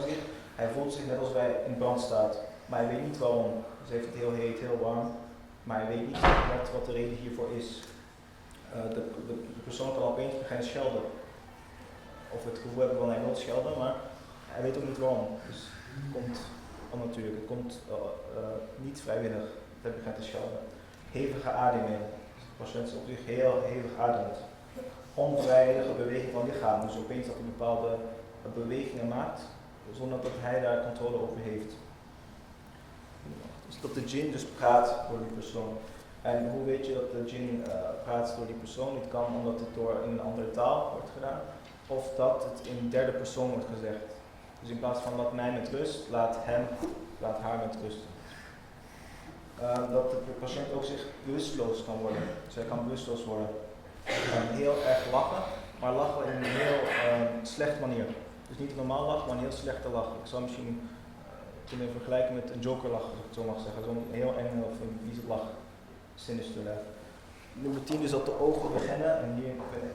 hij voelt zich net als hij in brand staat, maar hij weet niet waarom. Dus hij heeft het heel heet, heel warm, maar hij weet niet wat de reden hiervoor is. De persoon kan opeens beginnen schelden, of het gevoel hebben van hij wil schelden, maar hij weet ook niet waarom. Dus het komt onnatuurlijk, het komt niet vrijwillig dat hij begint te schelden. Hevige ademing, dus de patiënt is op zich heel hevig ademt. Onvrijwillige beweging van lichaam, dus opeens dat hij bepaalde bewegingen maakt, zonder dat hij daar controle over heeft. Dus dat de Jinn dus praat door die persoon. En hoe weet je dat de Jinn praat door die persoon? Dit kan omdat het door in een andere taal wordt gedaan, of dat het in derde persoon wordt gezegd. Dus in plaats van laat mij met rust, laat haar met rust. Dat de patiënt ook zich bewusteloos kan worden. Dus hij kan bewusteloos worden. Hij kan heel erg lachen, maar lachen in een heel slechte manier. Dus niet een normaal lachen, maar een heel slechte lach. Ik zou misschien kunnen vergelijken met een jokerlach, als ik het zo mag zeggen. Zo'n heel eng of een vieze lach. Sinister laugh. Nummer 10 is dat de ogen beginnen, en hier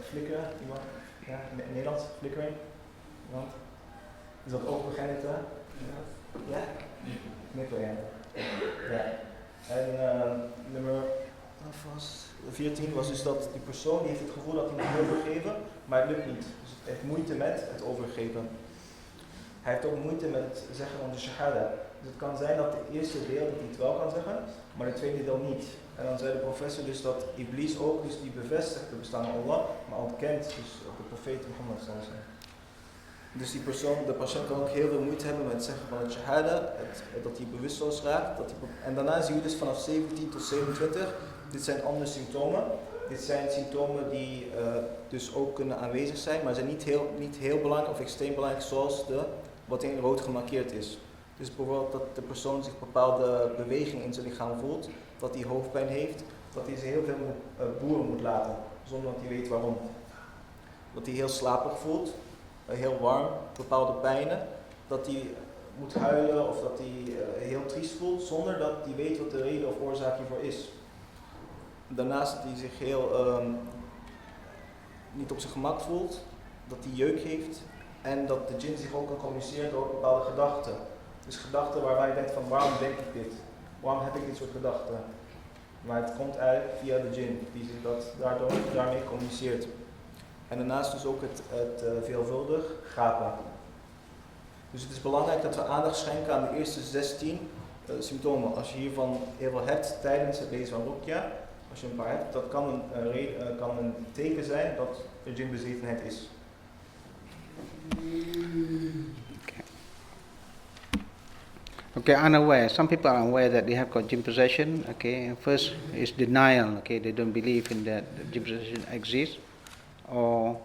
flikkeren. Iemand? Ja, in Nederlands, flikkering. Iemand? Is dat ogen beginnen te? Ja? Knippen, ja. Ja. En nummer 14 was dus dat die persoon die heeft het gevoel dat hij moet overgeven, maar het lukt niet. Dus hij heeft moeite met het overgeven. Hij heeft ook moeite met het zeggen van de shahada. Dus het kan zijn dat het eerste deel dat hij het wel kan zeggen, maar het tweede deel niet. En dan zei de professor dus dat Iblis ook, dus die bevestigt het bestaan van Allah, maar ontkent dus de profeet Mohammed zal zijn. Dus die persoon, de patiënt kan ook heel veel moeite hebben met het zeggen van het shahada, dat hij bewusteloos raakt. En daarna zie je dus vanaf 17 tot 27, dit zijn andere symptomen. Dit zijn symptomen die dus ook kunnen aanwezig zijn, maar zijn niet heel belangrijk of extreem belangrijk zoals wat in rood gemarkeerd is. Dus bijvoorbeeld dat de persoon zich bepaalde beweging in zijn lichaam voelt, dat hij hoofdpijn heeft, dat hij zich heel veel boeren moet laten, zonder dat hij weet waarom. Dat hij heel slaperig voelt, heel warm, bepaalde pijnen, dat hij moet huilen of dat hij heel triest voelt, zonder dat hij weet wat de reden of oorzaak hiervoor is. Daarnaast dat hij zich heel niet op zijn gemak voelt, dat hij jeuk heeft en dat de djinn zich ook kan communiceren door bepaalde gedachten. Dus gedachten waarbij je denkt van waarom denk ik dit? Waarom heb ik dit soort gedachten? Maar het komt eigenlijk via de djinn die zich daarmee communiceert. En daarnaast dus ook het veelvuldig gapen. Dus het is belangrijk dat we aandacht schenken aan de eerste 16 symptomen. Als je hiervan heel veel hebt tijdens het lezen van Ruqya, als je een paar hebt, dat kan een teken zijn dat er djinbezetenheid is. Okay, unaware. Some people are aware that they have got jinn possession. Okay, first is denial. Okay, they don't believe in that jinn possession exists, or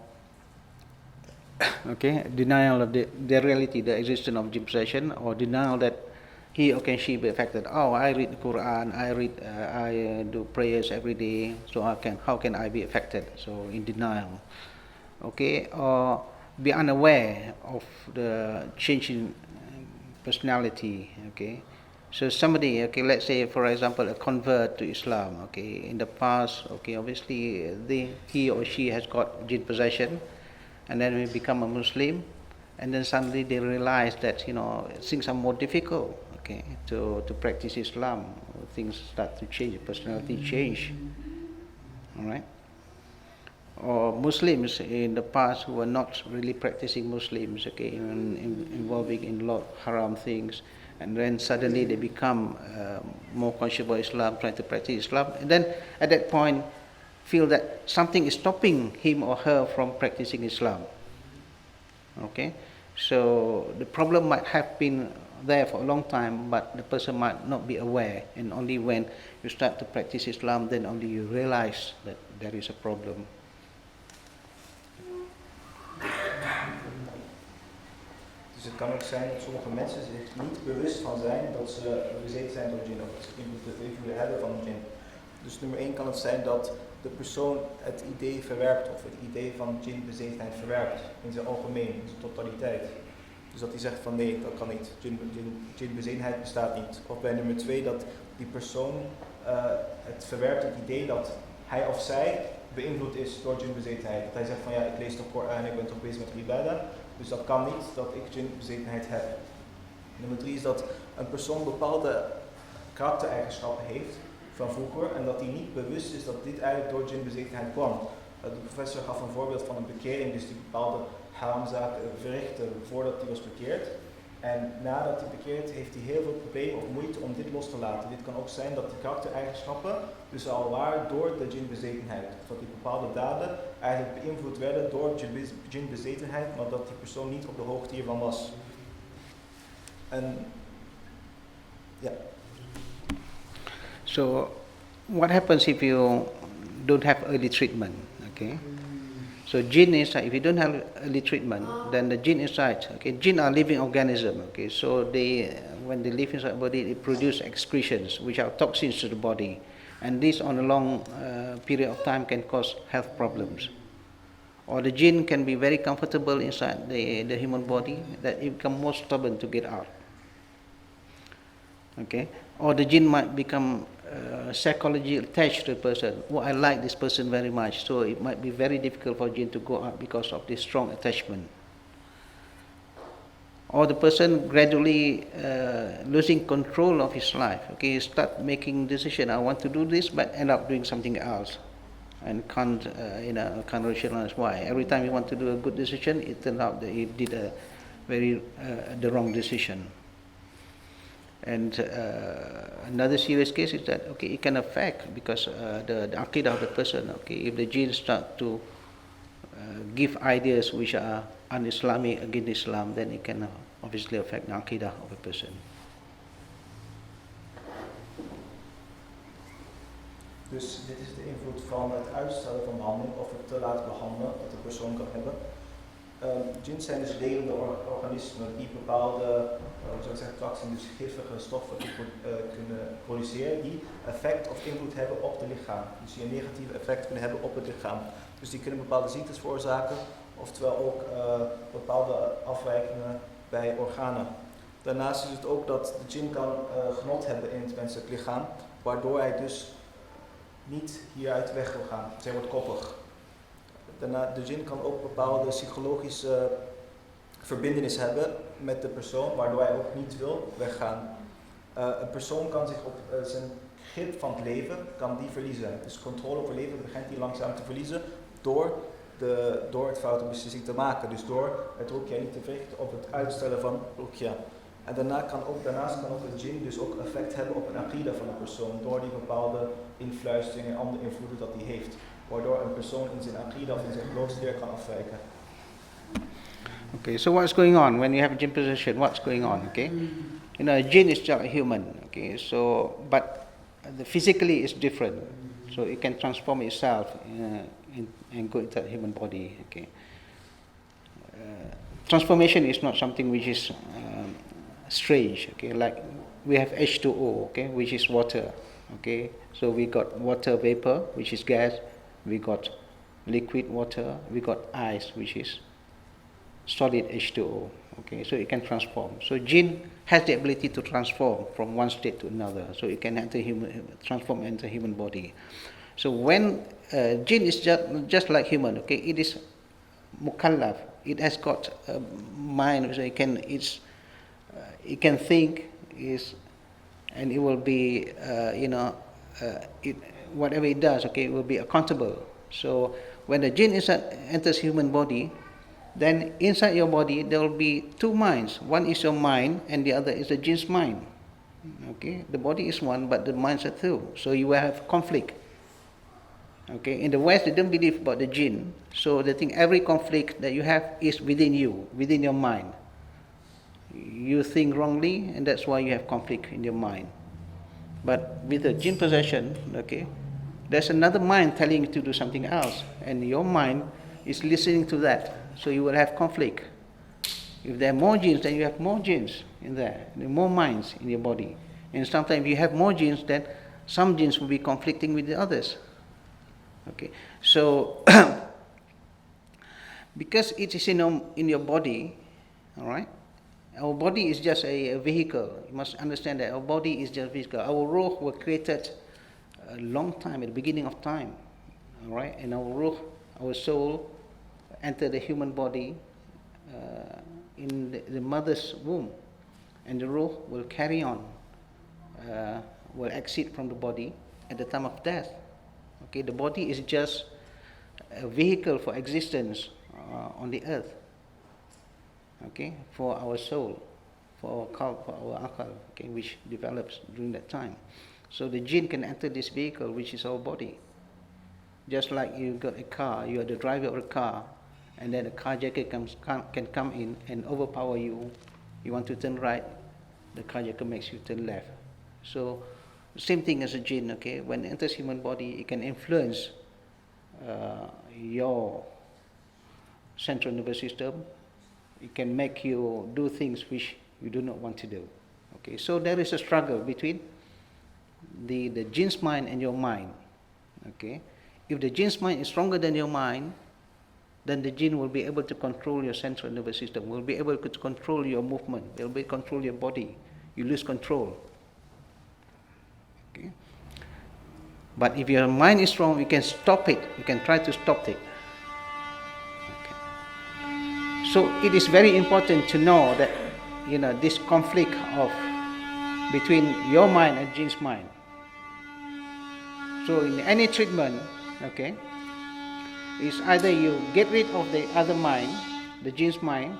okay, denial of the reality, the existence of jinn possession, or denial that he or can she be affected. Oh, I read the Quran, I do prayers every day, so how can I be affected? So in denial. Okay, or be unaware of the changing personality. Okay, so somebody, okay, let's say for example a convert to Islam. Okay, in the past, okay, obviously he or she has got jinn possession, and then we become a Muslim, and then suddenly they realize that things are more difficult. Okay, to practice Islam, things start to change, personality change. All right. Or Muslims in the past who were not really practicing Muslims, okay, involving in a lot of haram things, and then suddenly they become more conscious about Islam, trying to practice Islam, and then at that point feel that something is stopping him or her from practicing Islam. Okay, so the problem might have been there for a long time, but the person might not be aware, and only when you start to practice Islam, then only you realize that there is a problem. Dus het kan ook zijn dat sommige mensen zich niet bewust van zijn dat ze bezeten zijn door djinn, of dat ze invloed hebben van een djinn. Dus nummer 1 kan het zijn dat de persoon het idee verwerpt, of het idee van djinn-bezetenheid verwerpt, in zijn algemeen, in zijn totaliteit. Dus dat hij zegt van nee, dat kan niet, djinn-bezetenheid bestaat niet. Of bij nummer 2 dat die persoon het verwerpt, het idee dat hij of zij beïnvloed is door djinn-bezetenheid. Dat hij zegt van ja, ik lees de Koran, ik ben toch bezig met ibadah, dus dat kan niet dat ik djinn-bezetenheid heb. Nummer 3 is dat een persoon bepaalde karaktereigenschappen heeft van vroeger en dat hij niet bewust is dat dit eigenlijk door djinn-bezetenheid kwam. De professor gaf een voorbeeld van een bekering, dus die bepaalde haramzaken verrichtte voordat hij was bekeerd. En nadat hij bekeerd heeft hij heel veel problemen of moeite om dit los te laten. Dit kan ook zijn dat de karaktereigenschappen dus al waren door de djinn-bezetenheid. Of dat die bepaalde daden eigenlijk beïnvloed werden door djinn-bezetenheid, maar dat die persoon niet op de hoogte hiervan was. En ja. So, what happens if you don't have early treatment? Okay. So jinn inside, if you don't have early treatment, then the jinn inside, okay, jinn are living organism, okay, so when they live inside the body, they produce excretions, which are toxins to the body, and this on a long period of time can cause health problems. Or the jinn can be very comfortable inside the human body, that it becomes more stubborn to get out. Okay, or the jinn might become psychologically attached to the person. Oh, I like this person very much, so it might be very difficult for jinn to go out because of this strong attachment. Or the person gradually losing control of his life. Okay, he start making decision. I want to do this, but end up doing something else, and can't rationalize why. Every time he want to do a good decision, it turned out that he did the wrong decision. And another serious case is that okay, it can affect because the aqidah of the person. Okay, if the jinn start to give ideas which are un-Islamic against Islam, then it can obviously affect the aqidah of a person. Dus dit is de invloed van het uitstellen van behandeling of het te laat behandelen dat de persoon kan hebben. Jinn zijn dus levende organismen die bepaalde toxins, dus giftige stoffen kunnen produceren die effect of invloed hebben op het lichaam. Dus die een negatief effect kunnen hebben op het lichaam. Dus die kunnen bepaalde ziektes veroorzaken, oftewel ook bepaalde afwijkingen bij organen. Daarnaast is het ook dat de djinn kan genot hebben in het menselijk lichaam, waardoor hij dus niet hieruit weg wil gaan. Dus hij wordt koppig. Daarna, de djinn kan ook bepaalde psychologische verbintenis hebben met de persoon, waardoor hij ook niet wil weggaan. Een persoon kan zich op zijn grip van het leven kan die verliezen. Dus controle over leven begint hij langzaam te verliezen door het foute beslissing te maken. Dus door het ruqya niet te verrichten op het uitstellen van ruqya. En daarnaast kan ook de djinn dus ook effect hebben op een aqida van een persoon, door die bepaalde influisteringen en andere invloeden dat hij heeft. Waardoor een persoon in zijn aqida of in zijn geloofsleer kan afwijken. Okay, so what's going on when you have jinn possession? What's going on? Okay, you know, jinn is just a human. Okay, so but physically it's different. So it can transform itself and go into the human body. Okay, transformation is not something which is strange. Okay, like we have H2O. Okay, which is water. Okay, so we got water vapor, which is gas. We got liquid water. We got ice, which is solid H2O. Okay, so it can transform. So jinn has the ability to transform from one state to another. So it can transform into human body. So when jinn is just like human, okay, it is mukallaf. It has got a mind, so it can think, and it will be, whatever it does, okay, it will be accountable. So when the jinn enters human body, then inside your body there will be two minds. One is your mind, and the other is the jinn's mind. Okay, the body is one, but the minds are two. So you will have conflict. Okay, in the West they don't believe about the jinn, so they think every conflict that you have is within you, within your mind. You think wrongly, and that's why you have conflict in your mind. But with the jinn possession, okay, there's another mind telling you to do something else, and your mind is listening to that, so you will have conflict. If there are more jinns, then you have more jinns in there, more minds in your body. And sometimes you have more jinns, then some jinns will be conflicting with the others. Okay, so because it is in your body, all right, our body is just a vehicle. You must understand that our body is just a vehicle. Our ruh was created a long time, at the beginning of time, all right, and our ruh, our soul, entered the human body in the mother's womb, and the ruh will carry on, will exit from the body at the time of death. Okay, the body is just a vehicle for existence on the earth. Okay, for our soul, for our akal, okay, which develops during that time. So the jinn can enter this vehicle, which is our body. Just like you got a car, you are the driver of a car, and then a carjacker can come in and overpower you. You want to turn right, the carjacker makes you turn left. So same thing as a jinn, okay? When it enters human body, it can influence your central nervous system. It can make you do things which you do not want to do. Okay, so there is a struggle between the jinn's mind and your mind. Okay, if the jinn's mind is stronger than your mind, then the jinn will be able to control your central nervous system, will be able to control your movement, will be able to control your body. You lose control. Okay. But if your mind is strong, you can stop it. You can try to stop it. Okay. So it is very important to know that, this conflict between your mind and jinn's mind. So in any treatment, okay, is either you get rid of the other mind, the jinn's mind,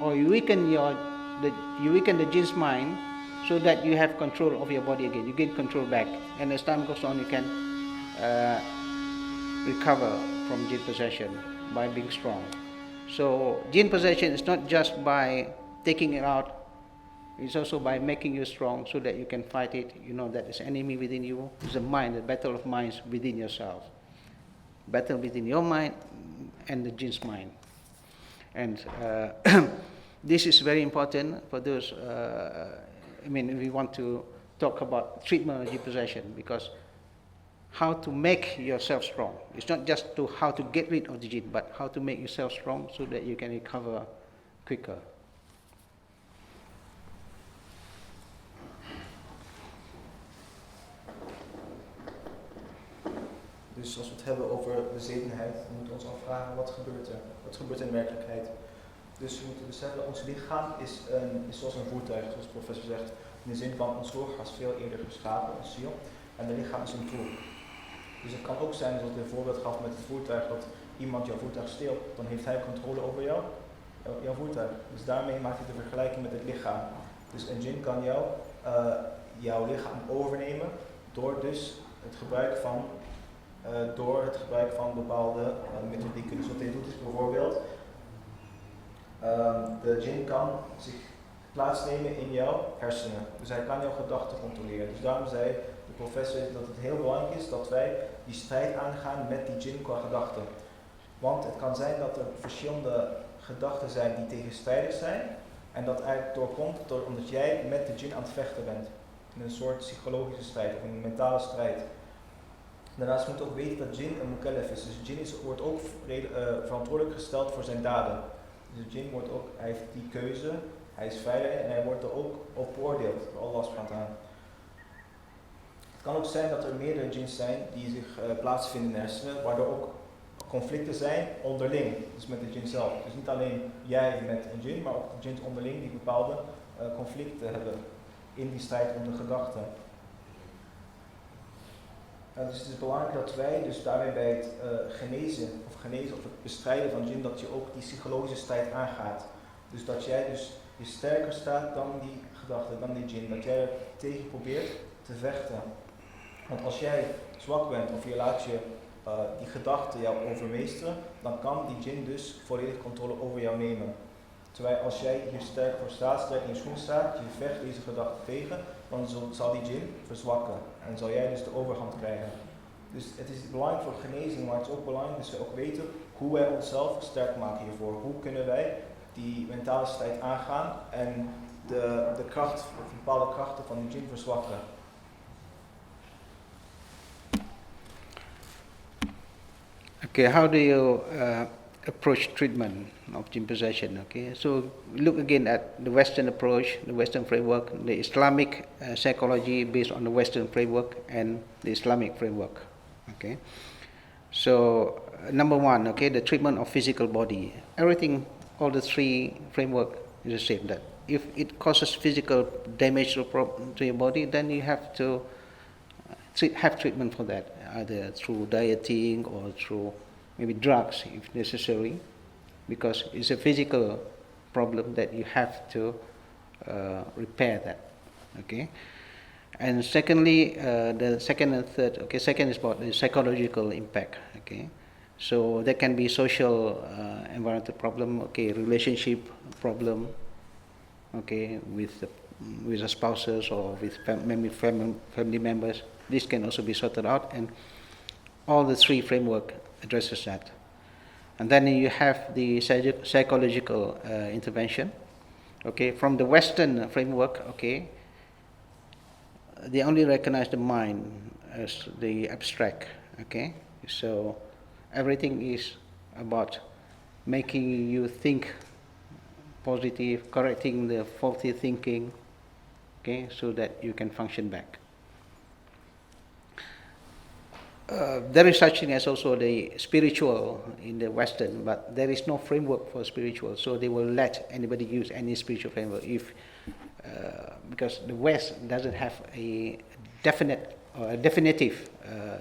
or you weaken the jinn's mind, so that you have control of your body again. You gain control back, and as time goes on, you can recover from jinn possession by being strong. So jinn possession is not just by taking it out; it's also by making you strong, so that you can fight it. You know that there's enemy within you. It's a mind, the battle of minds within yourself. Battle between your mind and the jinn's mind. And this is very important for those, we want to talk about treatment of depossession, because how to make yourself strong. It's not just to how to get rid of the jinn, but how to make yourself strong so that you can recover quicker. Dus als we het hebben over bezetenheid, dan moeten we ons afvragen wat gebeurt er? Wat gebeurt er in werkelijkheid? Dus we moeten beseffen, ons lichaam is zoals een voertuig, zoals de professor zegt. In de zin van, ons oor was veel eerder geschapen, ons ziel. En het lichaam is een tool. Dus het kan ook zijn, zoals ik een voorbeeld gaf met het voertuig, dat iemand jouw voertuig steelt, dan heeft hij controle over jouw voertuig. Dus daarmee maakt hij de vergelijking met het lichaam. Dus een jinn kan jouw lichaam overnemen door dus het gebruik van bepaalde methodieken. Dus wat hij doet is bijvoorbeeld, de jinn kan zich plaatsnemen in jouw hersenen. Dus hij kan jouw gedachten controleren. Dus daarom zei de professor dat het heel belangrijk is dat wij die strijd aangaan met die jinn qua gedachten. Want het kan zijn dat er verschillende gedachten zijn die tegenstrijdig zijn. En dat eigenlijk doorkomt omdat jij met de jinn aan het vechten bent. In een soort psychologische strijd of een mentale strijd. Daarnaast moet je ook weten dat jinn een mukallaf is. Dus jinn wordt ook verantwoordelijk gesteld voor zijn daden. Dus de jinn hij heeft die keuze, hij is vrij en hij wordt er ook op beoordeeld door Allah subhanahu wa ta'ala. Het kan ook zijn dat er meerdere jinns zijn die zich plaatsvinden in de hersenen, waardoor ook conflicten zijn onderling, dus met de jinn zelf. Dus niet alleen jij met een jinn, maar ook de jinns onderling die bepaalde conflicten hebben in die strijd om de gedachten. Dus het is belangrijk dat wij dus daarbij bij het genezen of het bestrijden van jinn, dat je ook die psychologische strijd aangaat. Dus dat jij dus je sterker staat dan die gedachte, dan die jinn. Dat jij er tegen probeert te vechten. Want als jij zwak bent of je laat die gedachten jou overmeesteren, dan kan die jinn dus volledig controle over jou nemen. Terwijl als jij hier sterk voor staat, sterk in je schoen staat, je vecht deze gedachte tegen, dan zal die jinn verzwakken en zal jij dus de overhand krijgen. Dus het is belangrijk voor genezing, maar het is ook belangrijk dat we ook weten hoe wij onszelf sterk maken hiervoor. Hoe kunnen wij die mentale strijd aangaan en de kracht, of bepaalde krachten van die jinn verzwakken. Okay, how do you approach treatment of jinn possession? Okay, so look again at the Western approach, the Western framework, the Islamic psychology based on the Western framework and the Islamic framework. Okay, so number one, okay, the treatment of physical body. Everything, all the three framework is the same. That if it causes physical damage to your body, then you have to have treatment for that, either through dieting or through maybe drugs if necessary, because it's a physical problem that you have to repair that. Okay, and secondly, the second and third. Okay, second is about the psychological impact. Okay, so there can be social, environmental problem. Okay, relationship problem. Okay, with the spouses or with family members. This can also be sorted out, and all the three framework addresses that. And then you have the psychological intervention. Okay, from the Western framework, okay, they only recognize the mind as the abstract. Okay, so everything is about making you think positive, correcting the faulty thinking. Okay, so that you can function back. There is such thing as also the spiritual in the Western, but there is no framework for spiritual, so they will let anybody use any spiritual framework because the West doesn't have a definite or a definitive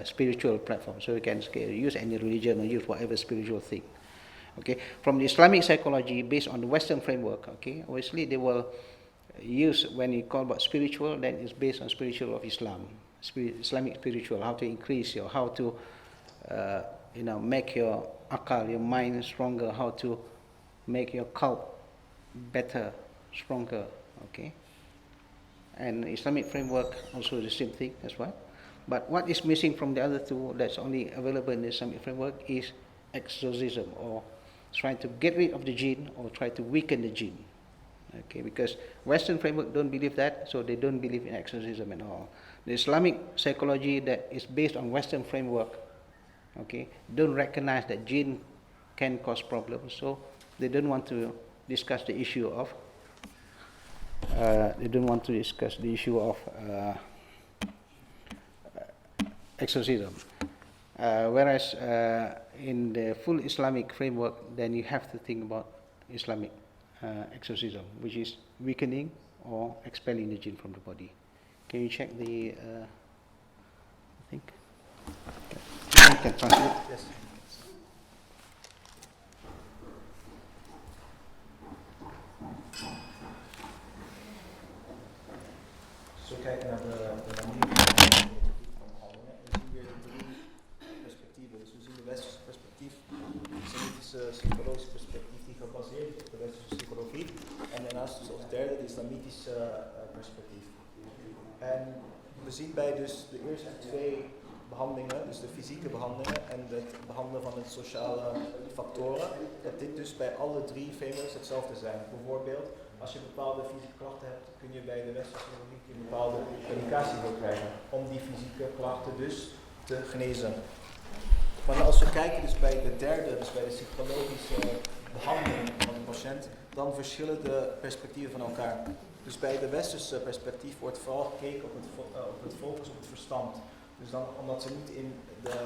spiritual platform, so you can use any religion or use whatever spiritual thing. Okay, from the Islamic psychology based on the Western framework, okay, obviously they will use, when you call about spiritual, then it's based on spiritual of Islam. Islamic spiritual, how to increase how to make your akal, your mind stronger, how to make your qalb better, stronger, okay? And Islamic framework also the same thing as well. But what is missing from the other two that's only available in the Islamic framework is exorcism or try to get rid of the jinn or try to weaken the jinn. Okay, because Western framework don't believe that, so they don't believe in exorcism at all. The Islamic psychology that is based on Western framework, okay, don't recognize that jinn can cause problems, so they don't want to discuss the issue of exorcism. Whereas in the full Islamic framework, then you have to think about Islamic exorcism, which is weakening or expelling the jinn from the body. Can you check the? I think. You can translate. Yes. Als we kijken naar de manier van behandelen, we zien weer de drie perspectieven. Dus we zien de westerse perspectief, het islamitische psychologische perspectief die gebaseerd is op de westerse psychologie. En daarnaast dus als derde de islamitische perspectief. En we zien bij dus de eerste twee behandelingen, dus de fysieke behandelingen en het behandelen van de sociale factoren, dat dit dus bij alle drie frameworks hetzelfde zijn. Bijvoorbeeld, als je bepaalde fysieke klachten hebt, kun je bij de westerse psychologie een bepaalde medicatie wil krijgen om die fysieke klachten dus te genezen. Maar als we kijken dus bij de derde, dus bij de psychologische behandeling van de patiënt, dan verschillen de perspectieven van elkaar. Dus bij de westerse perspectief wordt vooral gekeken op het focus op het verstand. Dus dan, omdat ze niet in de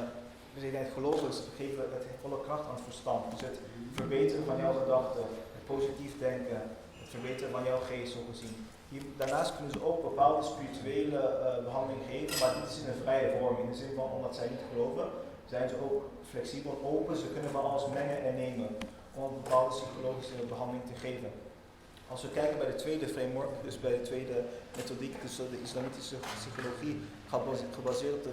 verscheidenheid geloven, ze geven het volle kracht aan het verstand. Dus het verbeteren van jouw gedachten, het positief denken, het verbeteren van jouw geest, zo gezien. Daarnaast kunnen ze ook bepaalde spirituele behandeling geven, maar dit is in een vrije vorm. In de zin van, omdat zij niet geloven, zijn ze ook flexibel, open. Ze kunnen van alles mengen en nemen om een bepaalde psychologische behandeling te geven. Als we kijken bij de tweede framework, dus bij de tweede methodiek, dus de islamitische psychologie, gebaseerd op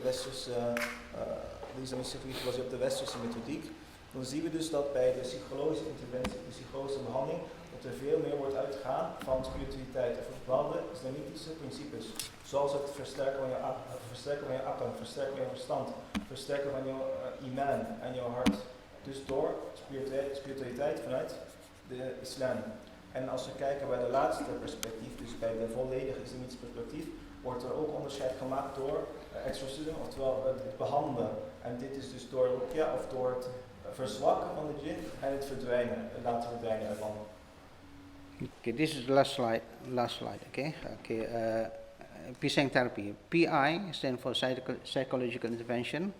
de westerse, methodiek, dan zien we dus dat bij de psychologische interventie, de psychologische behandeling, dat er veel meer wordt uitgegaan van spiritualiteit of bepaalde islamitische principes. Zoals het versterken van je akal, versterken van je verstand, versterken van je iman en jouw hart. Dus door spiritualiteit vanuit de islam. En als we kijken bij de laatste perspectief, dus bij de volledige islamitische perspectief, wordt er ook onderscheid gemaakt door exorcisme, oftewel het behandelen. En dit is dus door ruqya of door het verzwakken van de jinn en het laten verdwijnen ervan. Okay, this is the last slide. Okay. PISANG therapy. PI stands for psychological intervention,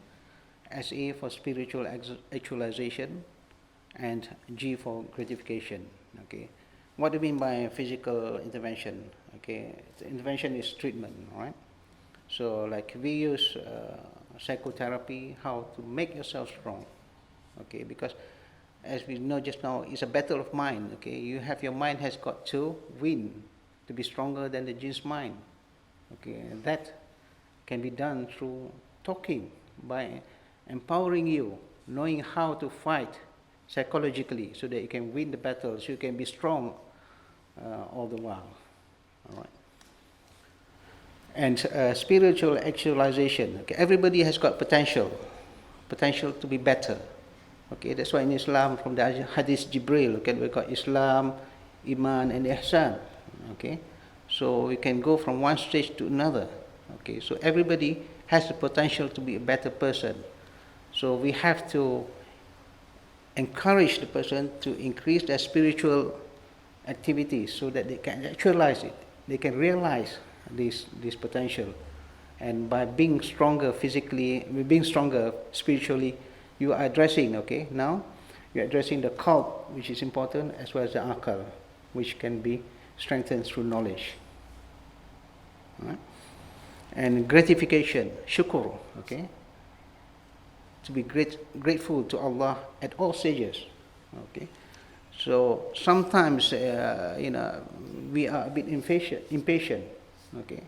SA for spiritual actualization, and G for gratification. Okay. What do you mean by physical intervention? Okay, the intervention is treatment, right? So, like we use psychotherapy, how to make yourself strong. Okay, because as we know just now, it's a battle of mind. Okay, your mind has got to win to be stronger than the jinn's mind. Okay, and that can be done through talking, by empowering you, knowing how to fight psychologically, so that you can win the battle, so you can be strong all the while. All right. And spiritual actualization. Okay, everybody has got potential to be better. Okay, that's why in Islam, from the Hadith Jibril, okay, we got Islam, Iman, and Ihsan. Okay, so we can go from one stage to another. Okay, so everybody has the potential to be a better person. So we have to encourage the person to increase their spiritual activities so that they can actualize it. They can realize this potential. And by being stronger physically, being stronger spiritually, you are addressing, okay, now you're addressing the qalb, which is important, as well as the akal, which can be strengthened through knowledge. Right? And gratification, shukr, okay, to be grateful to Allah at all stages. Okay, so sometimes we are a bit impatient. Okay,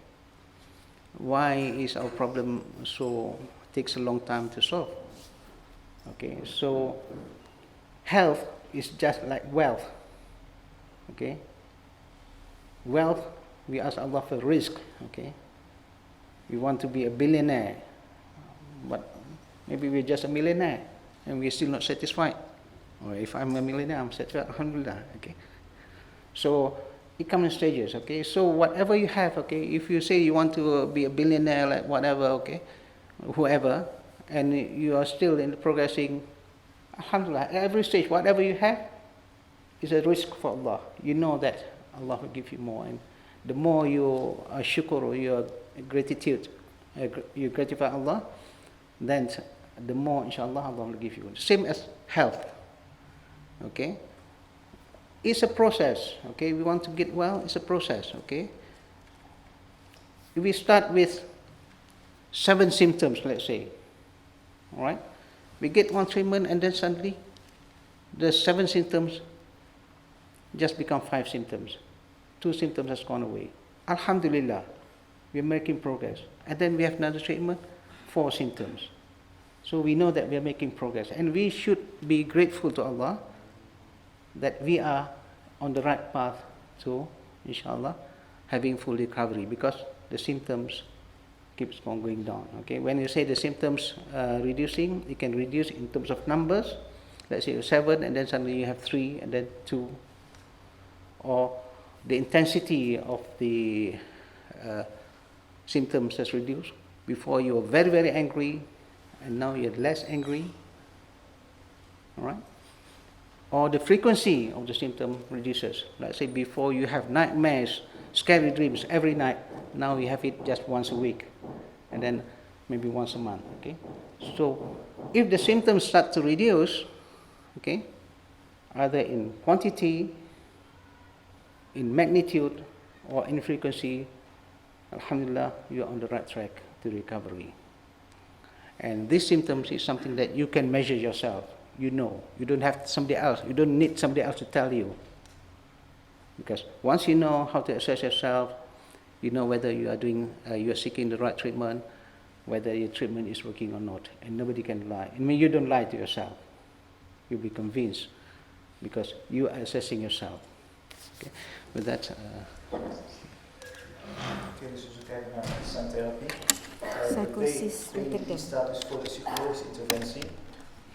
why is our problem takes a long time to solve? Okay, so health is just like wealth. Okay, wealth, we ask Allah for rizq. Okay, we want to be a billionaire, but maybe we're just a millionaire and we're still not satisfied. Or if I'm a millionaire, I'm satisfied, alhamdulillah, okay. So it comes in stages, okay. So whatever you have, okay, if you say you want to be a billionaire, like whatever, okay, whoever, and you are still in progressing, alhamdulillah, at every stage, whatever you have is a risk for Allah. You know that Allah will give you more, and the more you are shukr, or your gratitude, you gratify Allah, then the more inshallah Allah will give you. Same as health, okay. It's a process, okay. We want to get well, it's a process, okay. If we start with 7 symptoms, let's say, all right, we get one treatment and then suddenly the 7 symptoms just become 5 symptoms. 2 symptoms has gone away. Alhamdulillah, we're making progress. And then we have another treatment, 4 symptoms. So we know that we are making progress. And we should be grateful to Allah that we are on the right path to, inshallah, having full recovery, because the symptoms keeps on going down. Okay, when you say the symptoms reducing, it can reduce in terms of numbers. Let's say you 7, and then suddenly you have 3, and then 2. Or the intensity of the symptoms has reduced. Before you were very, very angry, and now you're less angry. All right? Or the frequency of the symptom reduces. Let's say before you have nightmares, scary dreams every night. Now you have it just once a week, and then maybe once a month. Okay? So if the symptoms start to reduce, okay, either in quantity, in magnitude, or in frequency, alhamdulillah, you're on the right track to recovery. And these symptoms is something that you can measure yourself. You know, you don't have somebody else, you don't need somebody else to tell you. Because once you know how to assess yourself, you know whether you are doing, you are seeking the right treatment, whether your treatment is working or not. And nobody can lie. I mean, you don't lie to yourself. You'll be convinced because you are assessing yourself. Okay. With that. Oké, dus we kijken naar PISANG-therapie. Psychosis de Rotterdam. staat dus voor de psychologische interventie.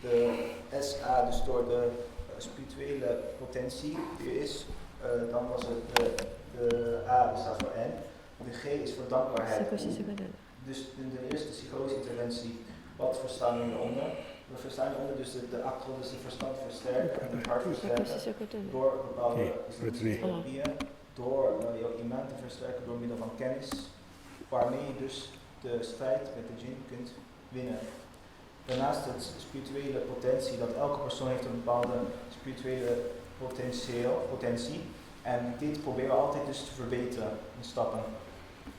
De SA dus door de spirituele potentie die is. Dan was het de A die staat voor N. De G is voor dankbaarheid. Dus in de eerste psychologische interventie, wat verstaan we eronder? We verstaan eronder dus de akkel, dus het verstand versterken en het hart versterken. Door bepaalde therapieën, door jouw iman te versterken door middel van kennis, waarmee je dus de strijd met de Jinn kunt winnen. Daarnaast het spirituele potentie, dat elke persoon heeft een bepaalde spirituele potentie. En dit proberen we altijd dus te verbeteren in stappen.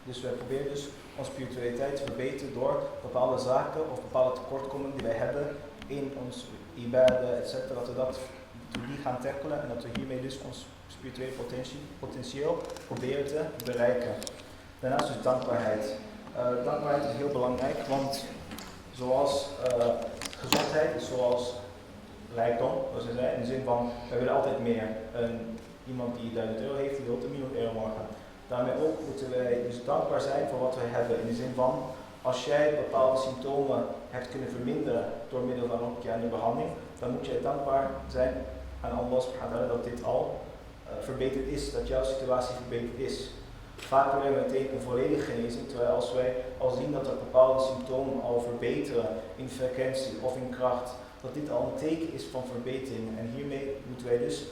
Dus wij proberen dus onze spiritualiteit te verbeteren door bepaalde zaken of bepaalde tekortkomingen die wij hebben in ons ibadah, etc. Dat we die gaan tackelen en dat we hiermee dus ons spirituele potentieel proberen te bereiken. Daarnaast dus dankbaarheid. Dankbaarheid is heel belangrijk, want zoals gezondheid is zoals rijkdom, zoals hij zei, in de zin van, wij willen altijd meer. Iemand die €1000 heeft, die wil €1 miljoen morgen. Daarmee ook moeten wij dus dankbaar zijn voor wat wij hebben. In de zin van, als jij bepaalde symptomen hebt kunnen verminderen door middel van ruqya en de behandeling, dan moet jij dankbaar zijn aan Allah subhanahu wa ta'ala dat dit al verbeterd is, dat jouw situatie verbeterd is. Vaak willen we meteen een volledige genezing, terwijl als wij al zien dat er bepaalde symptomen al verbeteren in frequentie of in kracht, dat dit al een teken is van verbetering. En hiermee moeten wij dus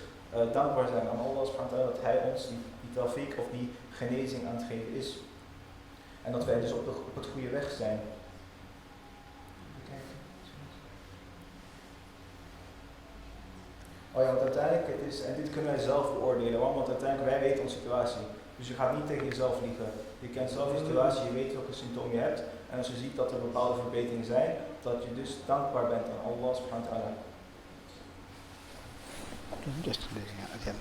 dankbaar zijn aan Allah subhanahu wa ta'ala dat Hij ons die tawfiq of die genezing aan het geven is. En dat wij dus op het goede weg zijn. Oh ja, want uiteindelijk, en dit kunnen wij zelf beoordelen, want uiteindelijk wij weten onze situatie. Dus je gaat niet tegen jezelf liegen. Je kent zelf je situatie, je weet welke symptomen je hebt. En als je ziet dat er bepaalde verbeteringen zijn, dat je dus dankbaar bent aan Allah subhanahu wa ta'ala. Just again.